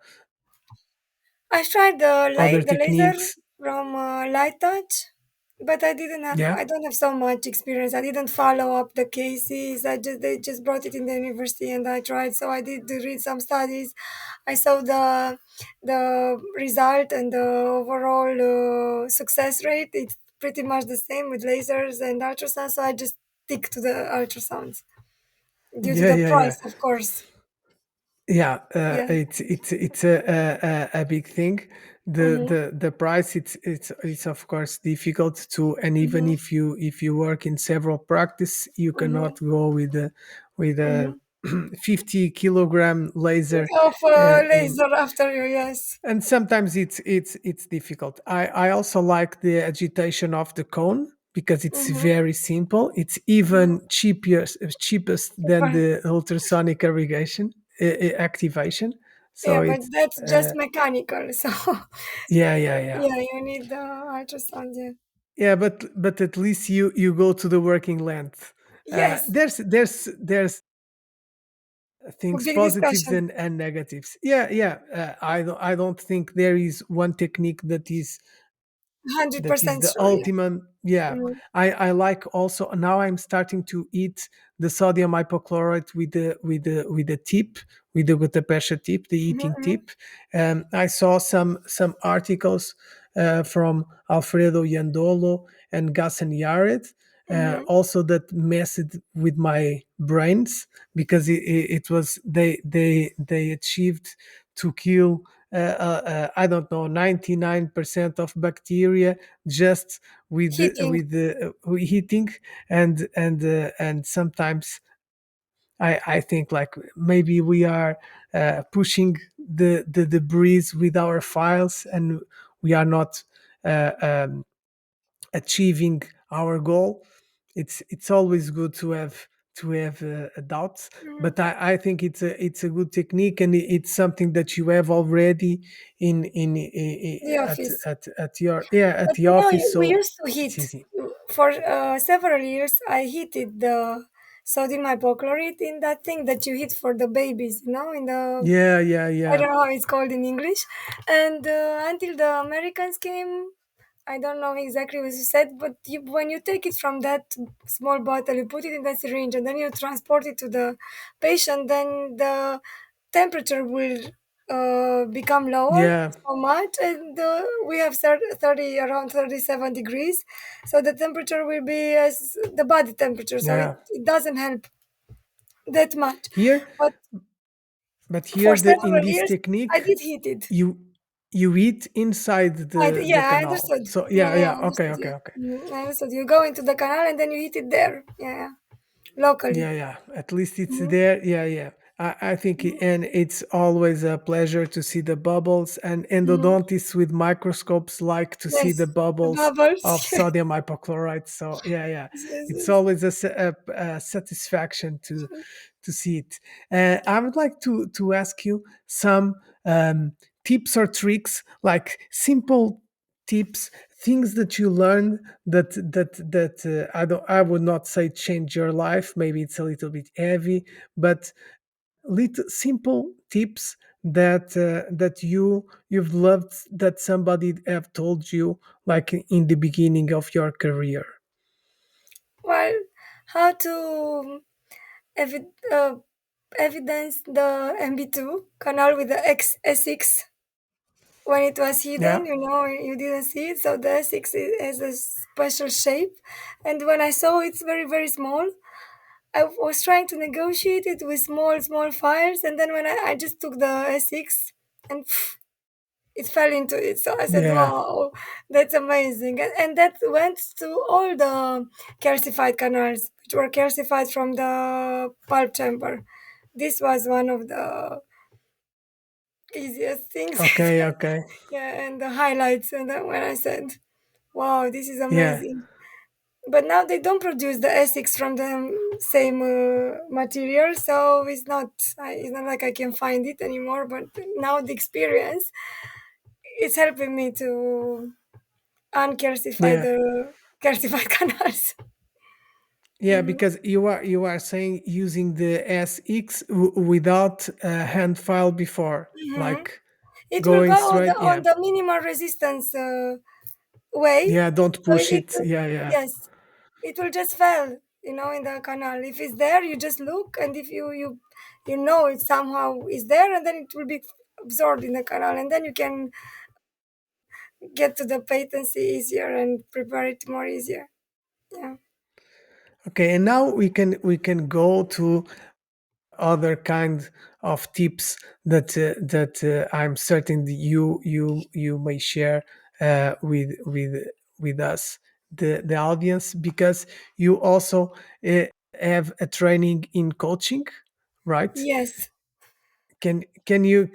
I tried other the laser techniques? from Light Touch, but Yeah, I don't have so much experience. I didn't follow up the cases. They just brought it in the university and I tried. So I did read some studies. I saw the result and the overall success rate. It's pretty much the same with lasers and ultrasound. So I just stick to the ultrasounds due to yeah, the yeah, yeah. price, of course. Yeah, Yeah. it's a big thing. Mm-hmm. The price, it's of course difficult to, and even Mm-hmm. if you work in several practice, you Mm-hmm. cannot go with a Mm-hmm. 50 kilogram laser. Of In laser after you, yes. And sometimes it's difficult. I also like the agitation of the cone because it's Mm-hmm. very simple. It's Mm-hmm. even cheapest than Super. the ultrasonic irrigation activation. Yeah, So but it's that's just uh, mechanical. So yeah, yeah, yeah, yeah, you need the ultrasound. Yeah. yeah. But at least you go to the working length. Yes. There's things Big positives discussion. and negatives. Yeah, yeah. I don't think there is one technique Hundred that is percent the sure. Yeah. ultimate. Yeah, Mm-hmm. I like also, now I'm starting to eat the sodium hypochlorite with the tip, with the gutapesha tip, the eating Mm-hmm. tip. I saw some articles from Alfredo Yandolo and Gassan Yared, Mm-hmm. also that messed with my brains, because it was they achieved to kill I don't know, 99% of bacteria just Heating. with the heating. And sometimes I think like maybe we are pushing the debris with our files, and we are not uh, um, achieving our goal. It's always good to have doubts, Mm-hmm. but I think it's a good technique, and it's something that you have already The office. at your, yeah, at But the office, we so used to it's heat easy. for several years. I heated the sodium hypochlorite in that thing that you heat for the babies. In the Yeah, yeah, I yeah, don't know how it's called in English. And until the Americans came, I don't know exactly what you said, but when you take it from that small bottle, you put it in the syringe, and then you transport it to the patient, then the temperature will become lower yeah, so much, and we have 30 around 37 degrees, so the temperature will be as the body temperature, so yeah. it doesn't help that much. Here, But but for here, in several this years, I technique, did heat it. you you eat inside the Yeah, I canal. understood. So Yeah, yeah, yeah, yeah. I Okay, understood. okay, Yeah, okay. I understood. You go into the canal and then you hit it there. Yeah, yeah. Locally. Yeah, yeah. At least it's Hmm. there. Yeah, yeah. I think, and it's always a pleasure to see the bubbles. And Mhm. endodontists with microscopes like to see the Yes, the bubbles of bubbles. sodium hypochlorite. So yeah, yeah, Yes, yes, it's yes. always a satisfaction to see it. I would like to ask you some tips or tricks, like simple tips, things that you learn that I would not say change your life. Maybe it's a little bit heavy, but little simple tips that you've loved that somebody have told you, like in the beginning of your career. Well, how to evidence the MB2 canal with the S6 when it was Yeah, hidden, you didn't see it. So the S6 has a special shape. And when I saw it's very, very small, I was trying to negotiate it with small, small files. And then when I just took the S6 and it fell into it. So I said, yeah. wow, that's amazing. And that went to all the calcified canals, which were calcified from the pulp chamber. This was one of the easiest things. Okay, okay. Yeah, and the highlights. And then when I said, wow, this is Yeah, amazing. But now they don't produce the Essex from the same material, so it's not like I can find it anymore. But now the experience is helping me to uncalcify yeah, the calcified canals. yeah. Mhm. Because you are saying using the SX without a hand file before, Mhm. like It will go going straight. on Yeah, the minimal resistance way. yeah. Don't So push it. Yeah, yeah. yes, it will just fall, in the canal. If it's there, you just look, and if you know it somehow is there, and then it will be absorbed in the canal, and then you can get to the patency easier and prepare it more easier. Yeah. Okay, and now we can go to other kind of tips that I'm certain that you may share with us, the audience, because you also uh, have a training in coaching, right? Yes. Can you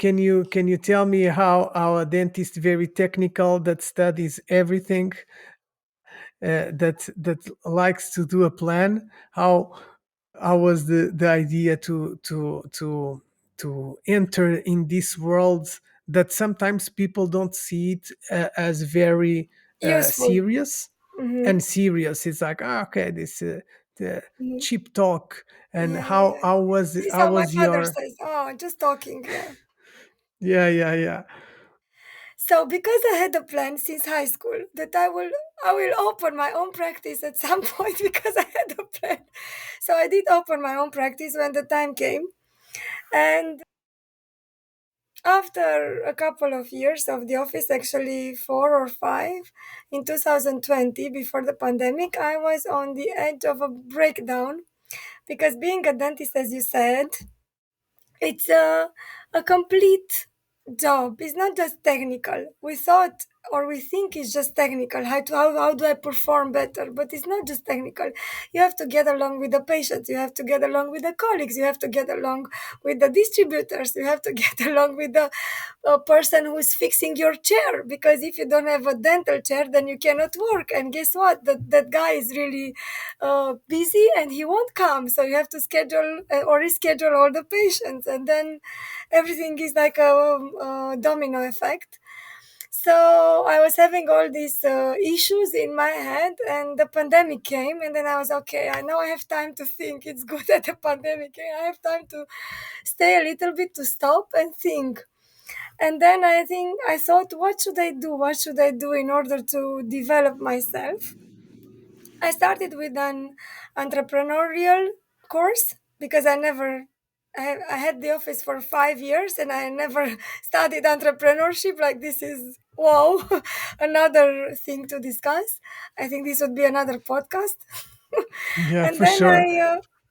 tell me how a dentist very technical that studies everything, that likes to do a plan, how was the idea to enter in this world that sometimes people don't see it as very Useful. serious, Mm-hmm. and serious it's like, okay, this the Hmm. cheap talk. And Yeah, how yeah. how was This is how how my was father your says. Oh, just talking. Yeah. yeah, yeah, yeah. So because I had a plan since high school that I will open my own practice at some point because I had a plan. So I did open my own practice when the time came. And after a couple of years of the office, actually 4 or 5, in 2020, before the pandemic, I was on the edge of a breakdown because being a dentist, as you said, it's a complete job. It's not just technical. We thought or we think it's just technical. How do I perform better? But it's not just technical. You have to get along with the patients. You have to get along with the colleagues. You have to get along with the distributors. You have to get along with the person who's fixing your chair. Because if you don't have a dental chair, then you cannot work. And guess what? That guy is really busy and he won't come. So you have to schedule or reschedule all the patients. And then everything is like a domino effect. So I was having all these issues in my head, and the pandemic came, and then I was okay. I know I have time to think. It's good that the pandemic came. I have time to stay a little bit, to stop and think. And then I thought, what should I do? What should I do in order to develop myself? I started with an entrepreneurial course because I had the office for 5 years and I never studied entrepreneurship. Like, this is wow, another thing to discuss. I think this would be another podcast. Yeah, And for then sure.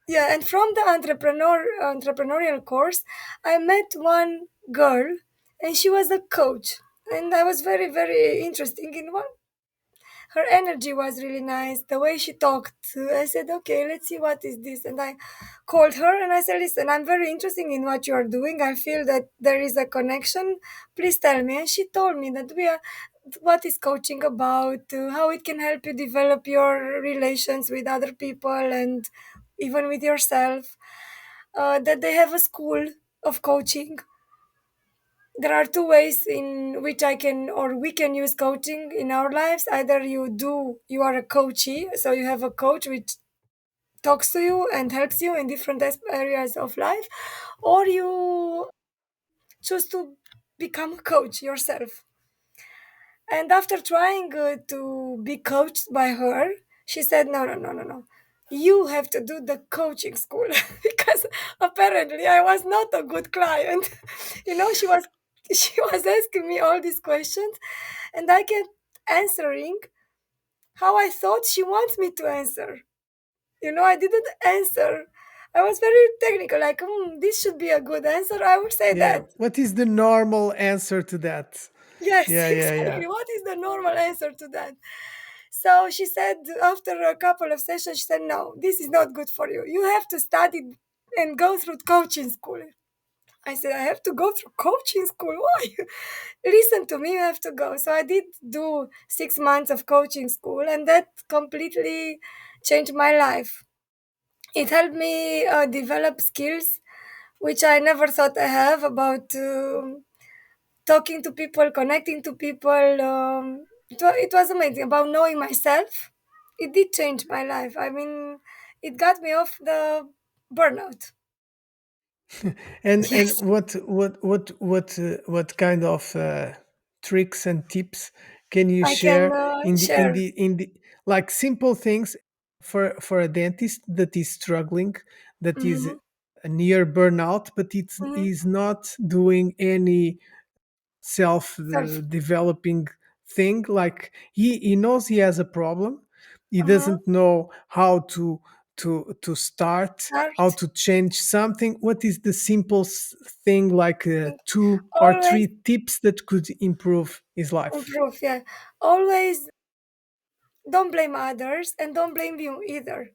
yeah, and from the entrepreneurial course, I met one girl, and she was a coach, and I was very, very interesting in one her energy was really nice. The way she talked, I said, okay, let's see what is this. And I called her and I said, listen, I'm very interested in what you are doing. I feel that there is a connection. Please tell me. And she told me that we are what is coaching about, how it can help you develop your relations with other people and even with yourself. That they have a school of coaching. There are two ways in which I can or we can use coaching in our lives. Either you are a coachee, so you have a coach which talks to you and helps you in different areas of life, or you choose to become a coach yourself. And after trying to be coached by her, she said, no, no, no, no, no. You have to do the coaching school because apparently I was not a good client. She was asking me all these questions and I kept answering how I thought she wants me to answer. I didn't answer. I was very technical, like, this should be a good answer. I would say Yeah. that. What is the normal answer to that? Yes, Yeah, yeah, yeah. exactly. What is the normal answer to that? So she said, after a couple of sessions, she said, no, this is not good for you. You have to study and go through coaching school. I said, I have to go through coaching school. Why? Listen to me, you have to go. So I did do 6 months of coaching school, and that completely changed my life. It helped me develop skills which I never thought I have about talking to people, connecting to people. It was amazing about knowing myself. It did change my life. I mean, it got me off the burnout. And Yes, what kind of tricks and tips can you I can share share. in the like simple things for a dentist that is struggling, that is Hmm. near burnout, but it Hmm. is not doing any self Self. developing thing. Like he knows he has a problem, he Uh-huh. doesn't know how to start, how Start. to change something. What is the simple thing, like Think. two or Always three tips that could improve his life? improve. Yeah. Always don't blame others and don't blame you either.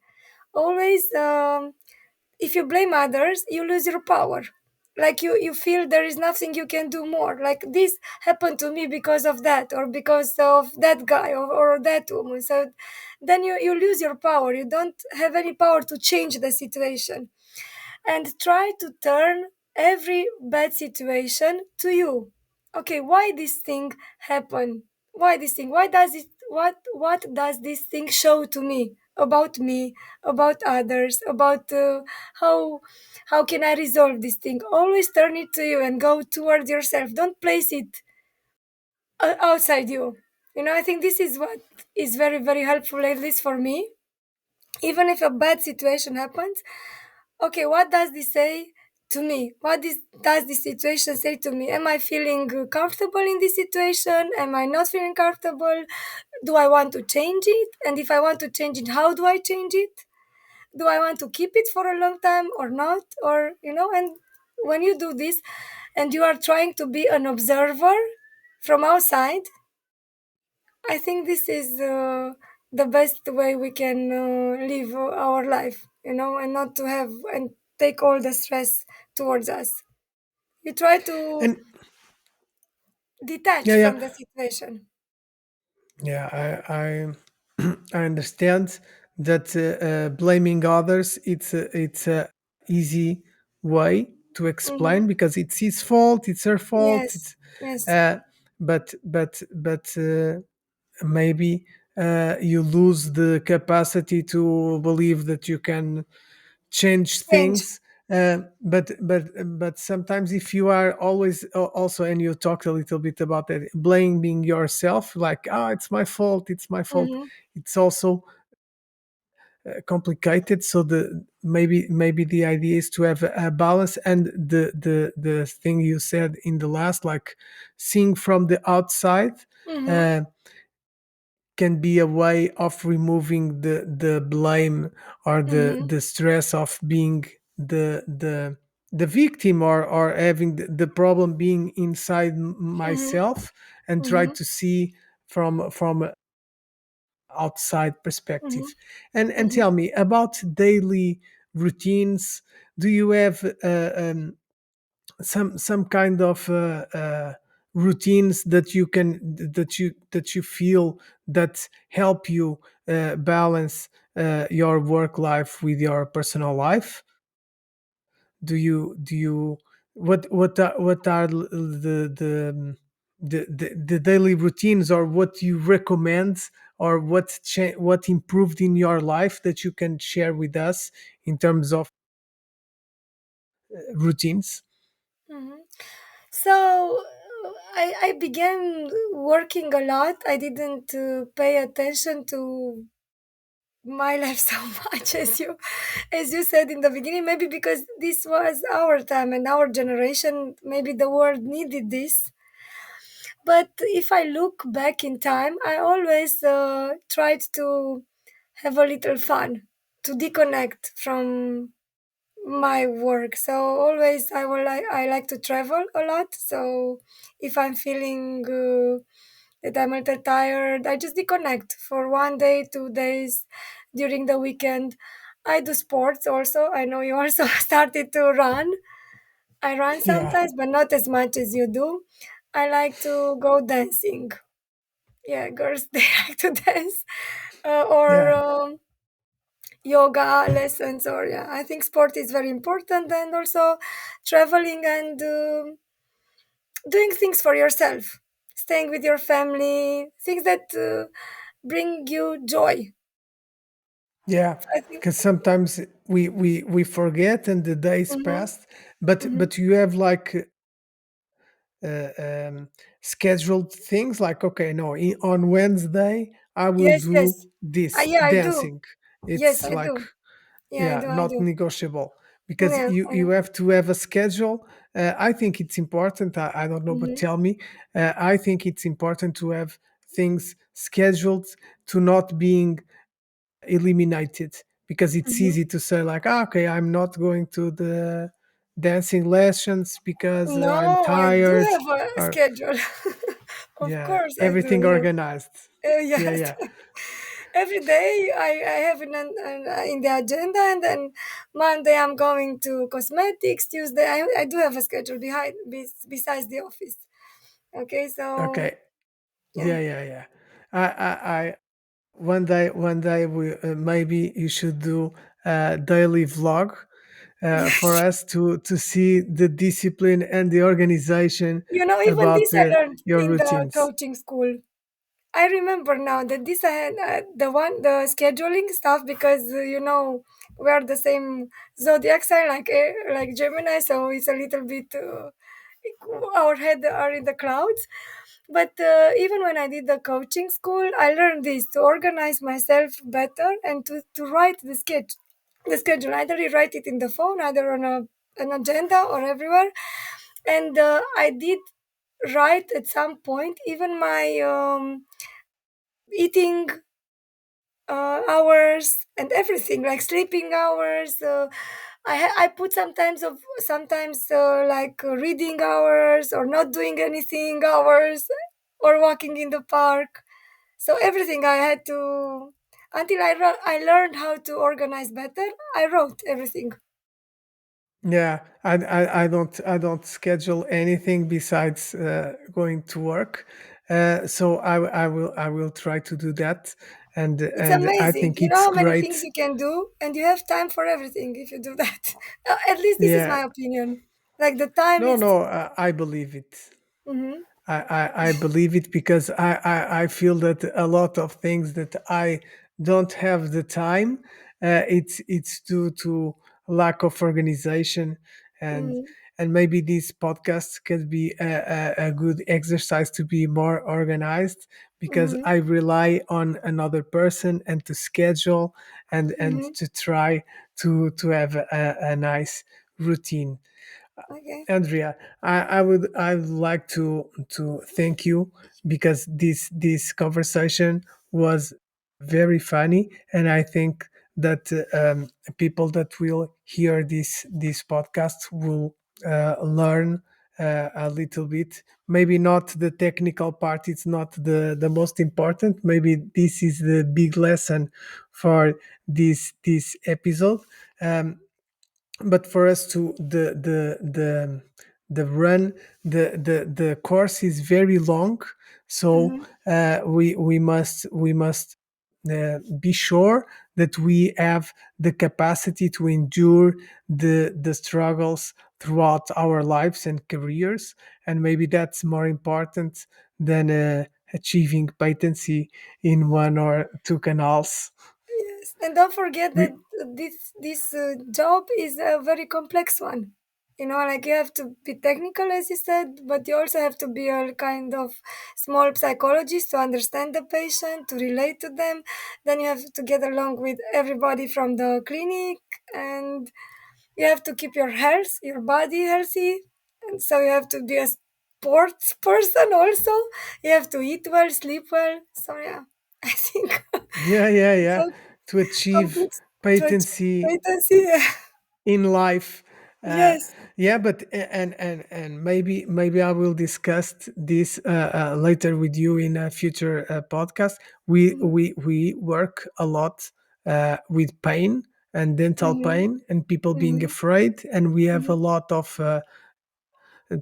Always if you blame others you lose your power, like you feel there is nothing you can do more, like this happened to me because of that or because of that guy or that woman. So then you lose your power, you don't have any power to change the situation, and try to turn every bad situation to you. Okay, why this thing happen? Why this thing? Why does it? What does this thing show to me, about others, about how can I resolve this thing? Always turn it to you and go towards yourself. Don't place it outside you. I think this is what is very very helpful, at least for me. Even if a bad situation happens, okay, what does this say to me? Does this situation say to me? Am I feeling comfortable in this situation? Am I not feeling comfortable? Do I want to change it? And if I want to change it, how do I change it? Do I want to keep it for a long time or not? And when you do this and you are trying to be an observer from outside, I think this is the best way we can live our life, and not to have and take all the stress towards us. You try to And detach yeah, yeah, from the situation. yeah, I understand that blaming others, it's a easy way to Mm-hmm. explain because it's his fault, it's her fault. Yes, yes. Uh, but maybe you lose the capacity to believe that you can change Change. things. But sometimes if you are always also, and you talked a little bit about that, blaming yourself, like, it's my fault, it's my fault, Mm-hmm. it's also complicated. So the maybe the idea is to have a balance. And the thing you said in the last, like seeing from the outside, Mm-hmm. uh, can be a way of removing the blame or Mm-hmm. the stress of being the victim, or having the problem being inside Mm-hmm. myself, and try Mm-hmm. to see from outside Mm-hmm. perspective. And Mm-hmm. tell me about daily routines. Do you have some kind of routines that you can that you feel that help you balance your work life with your personal life? Do you what are the daily routines, or what you recommend, or what improved in your life that you can share with us in terms of routines? Mm-hmm. So I began working a lot. I didn't pay attention to my life so much as you said in the beginning. Maybe because this was our time and our generation. Maybe the world needed this. But if I look back in time, I always tried to have a little fun, to disconnect from my work. So always I like to travel a lot. So if I'm feeling that I'm a little tired, I just disconnect for 1 day, 2 days during the weekend. I do sports also. I know you also started to run. I run Yeah, sometimes, but not as much as you do. I like to go dancing. Yeah, girls they like to dance, or yeah, yoga lessons, or yeah, I think sport is very important, and also traveling and doing things for yourself, staying with your family, things that bring you joy. yeah. I think. Because sometimes we forget and the days Mm-hmm, passed, but mm-hmm. you have like uh, um, scheduled things, like, okay, no, on Wednesday I will Yes, do yes. this Yeah, I do. dancing. Yes, It's I like, do. Yeah, I yeah, do. I not do. negotiable, because Yeah, I you know. have to have a schedule. I think it's important. I don't know, but Mm-hmm, tell me. I think it's important to have things scheduled, to not being eliminated, because it's mm-hmm. easy to say like, ah, okay, I'm not going to the dancing lessons because I'm No, I do tired, have a or schedule. Of yeah, course, I do. everything Yes. organized. Yeah, Yes. yeah. Every day I have in the agenda, and then Monday I'm going to cosmetics. Tuesday I do have a schedule besides the office. Okay, so Okay. yeah. Yeah, yeah, yeah. I one day we maybe you should do a daily vlog for Yes. us to see the discipline and the organization Even about this I learned your in the routines. coaching school. I remember now that this I had the scheduling stuff, because we're the same zodiac sign, like Gemini, so it's a little bit our head are in the clouds. But even when I did the coaching school, I learned this to organize myself better and to write the schedule. Either you write it in the phone, either on an agenda or everywhere. And I did write at some point even my eating hours and everything, like sleeping hours. I put sometimes like reading hours, or not doing anything hours, or walking in the park. So everything I had to, until I learned how to organize better. I wrote everything. Yeah, I don't schedule anything besides going to work. So I will try to do that, It's and I amazing. think You know it's how many things great. you can do, and you have time for everything if you do that. At least this is Yeah, my opinion. Like the time no, is. no, I believe it. Mm-hmm, I believe it, because I feel that a lot of things that I don't have the time, it's due to lack of organization, and mm-hmm, maybe this podcast can be a good exercise to be more organized, because mm-hmm, I rely on another person, and to schedule, and mm-hmm. to try to have a nice routine. Okay. Andrea, I would like to thank you, because this conversation was very funny, and I think that people that will hear this podcast will learn a little bit. Maybe not the technical part, it's not the most important. Maybe this is the big lesson for this episode. Um, but for us to the run the course is very long, so Mm-hmm. we must be sure that we have the capacity to endure the struggles throughout our lives and careers, and maybe that's more important than achieving patency in one or two canals. Yes, and don't forget that We this job is a very complex one. You know, like you have to be technical, as you said, but you also have to be a kind of small psychologist to understand the patient, to relate to them. Then you have to get along with everybody from the clinic, and you have to keep your health, your body healthy. And so you have to be a sports person also. You have to eat well, sleep well. So yeah, I think Yeah, yeah, it's yeah. a To achieve complex to achieve patency patency. in life. Uh, Yes. yeah, but and maybe I will discuss this later with you in a future podcast. We work a lot with pain and dental Mm-hmm. pain and people being Mm-hmm. afraid, and we have Mm-hmm. a lot of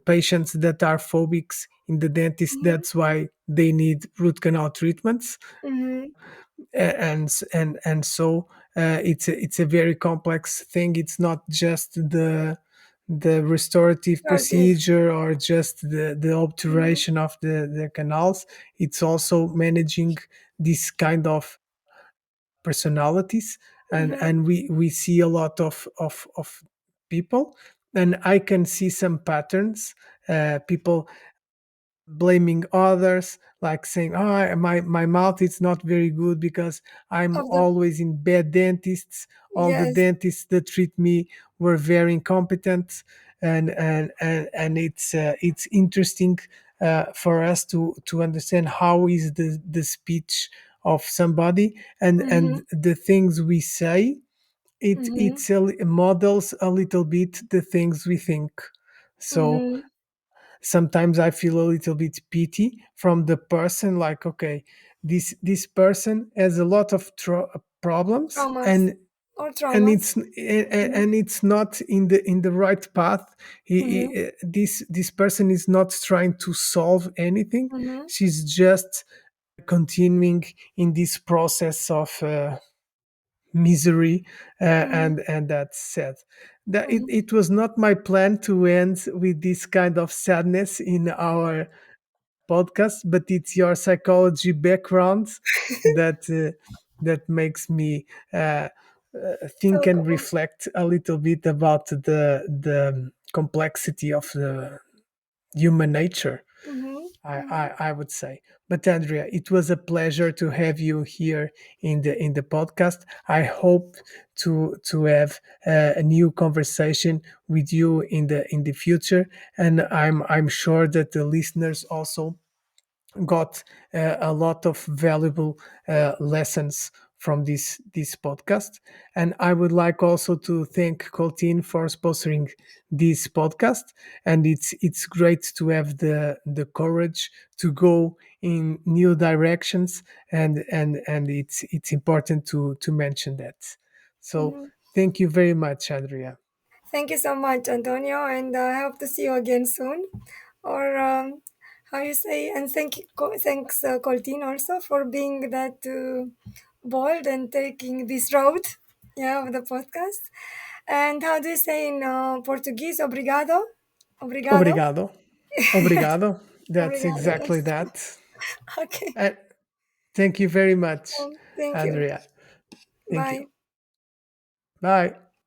patients that are phobics in the dentist. Mm-hmm. That's why they need root canal treatments, Mm-hmm. and so it's a very complex thing. It's not just the restorative Started. procedure or just the Mm-hmm. obturation of the canals. It's also managing this kind of personalities, Mm-hmm. and we see a lot of people, and I can see some patterns. People blaming others, like saying, oh, my mouth is not very good because I'm Of the always in bad dentists. All the yes. dentists that treat me were very incompetent. And it's interesting for us to understand how is the speech of somebody, Mm-hmm. and the things we say. it Mm-hmm. it's a, models a little bit the things we think. So Mm-hmm. sometimes I feel a little bit pity from the person, like, okay, this person has a lot of problems, Traumas or and traumas. Mm-hmm. it's not in the right path. Mm-hmm. This person is not trying to solve anything. Mm-hmm. She's just continuing in this process of misery, Mm-hmm. and that's sad. That Mm-hmm. it was not my plan to end with this kind of sadness in our podcast, but it's your psychology background that that makes me think Talk and about. reflect a little bit about the complexity of the human nature. Mm-hmm. I, Mm-hmm. I would say. But Andrea, it was a pleasure to have you here in the podcast. I hope to have a new conversation with you in the future, and I'm sure that the listeners also got a lot of valuable lessons from this podcast. And I would like also to thank Coltin for sponsoring this podcast. And it's great to have the courage to go in new directions, and it's important to mention that. So Mm-hmm. thank you very much, Andrea. Thank you so much, Antonio, and I hope to see you again soon. Or how you say? And thanks, Coltin, also for being that bold and taking this road, yeah, of the podcast. And how do you say in Portuguese? Obrigado. Obrigado. Obrigado. Obrigado. That's Obrigado. exactly Yes. that. Okay. And thank you very much, Thank you. Andrea. Thank you. Bye. Bye.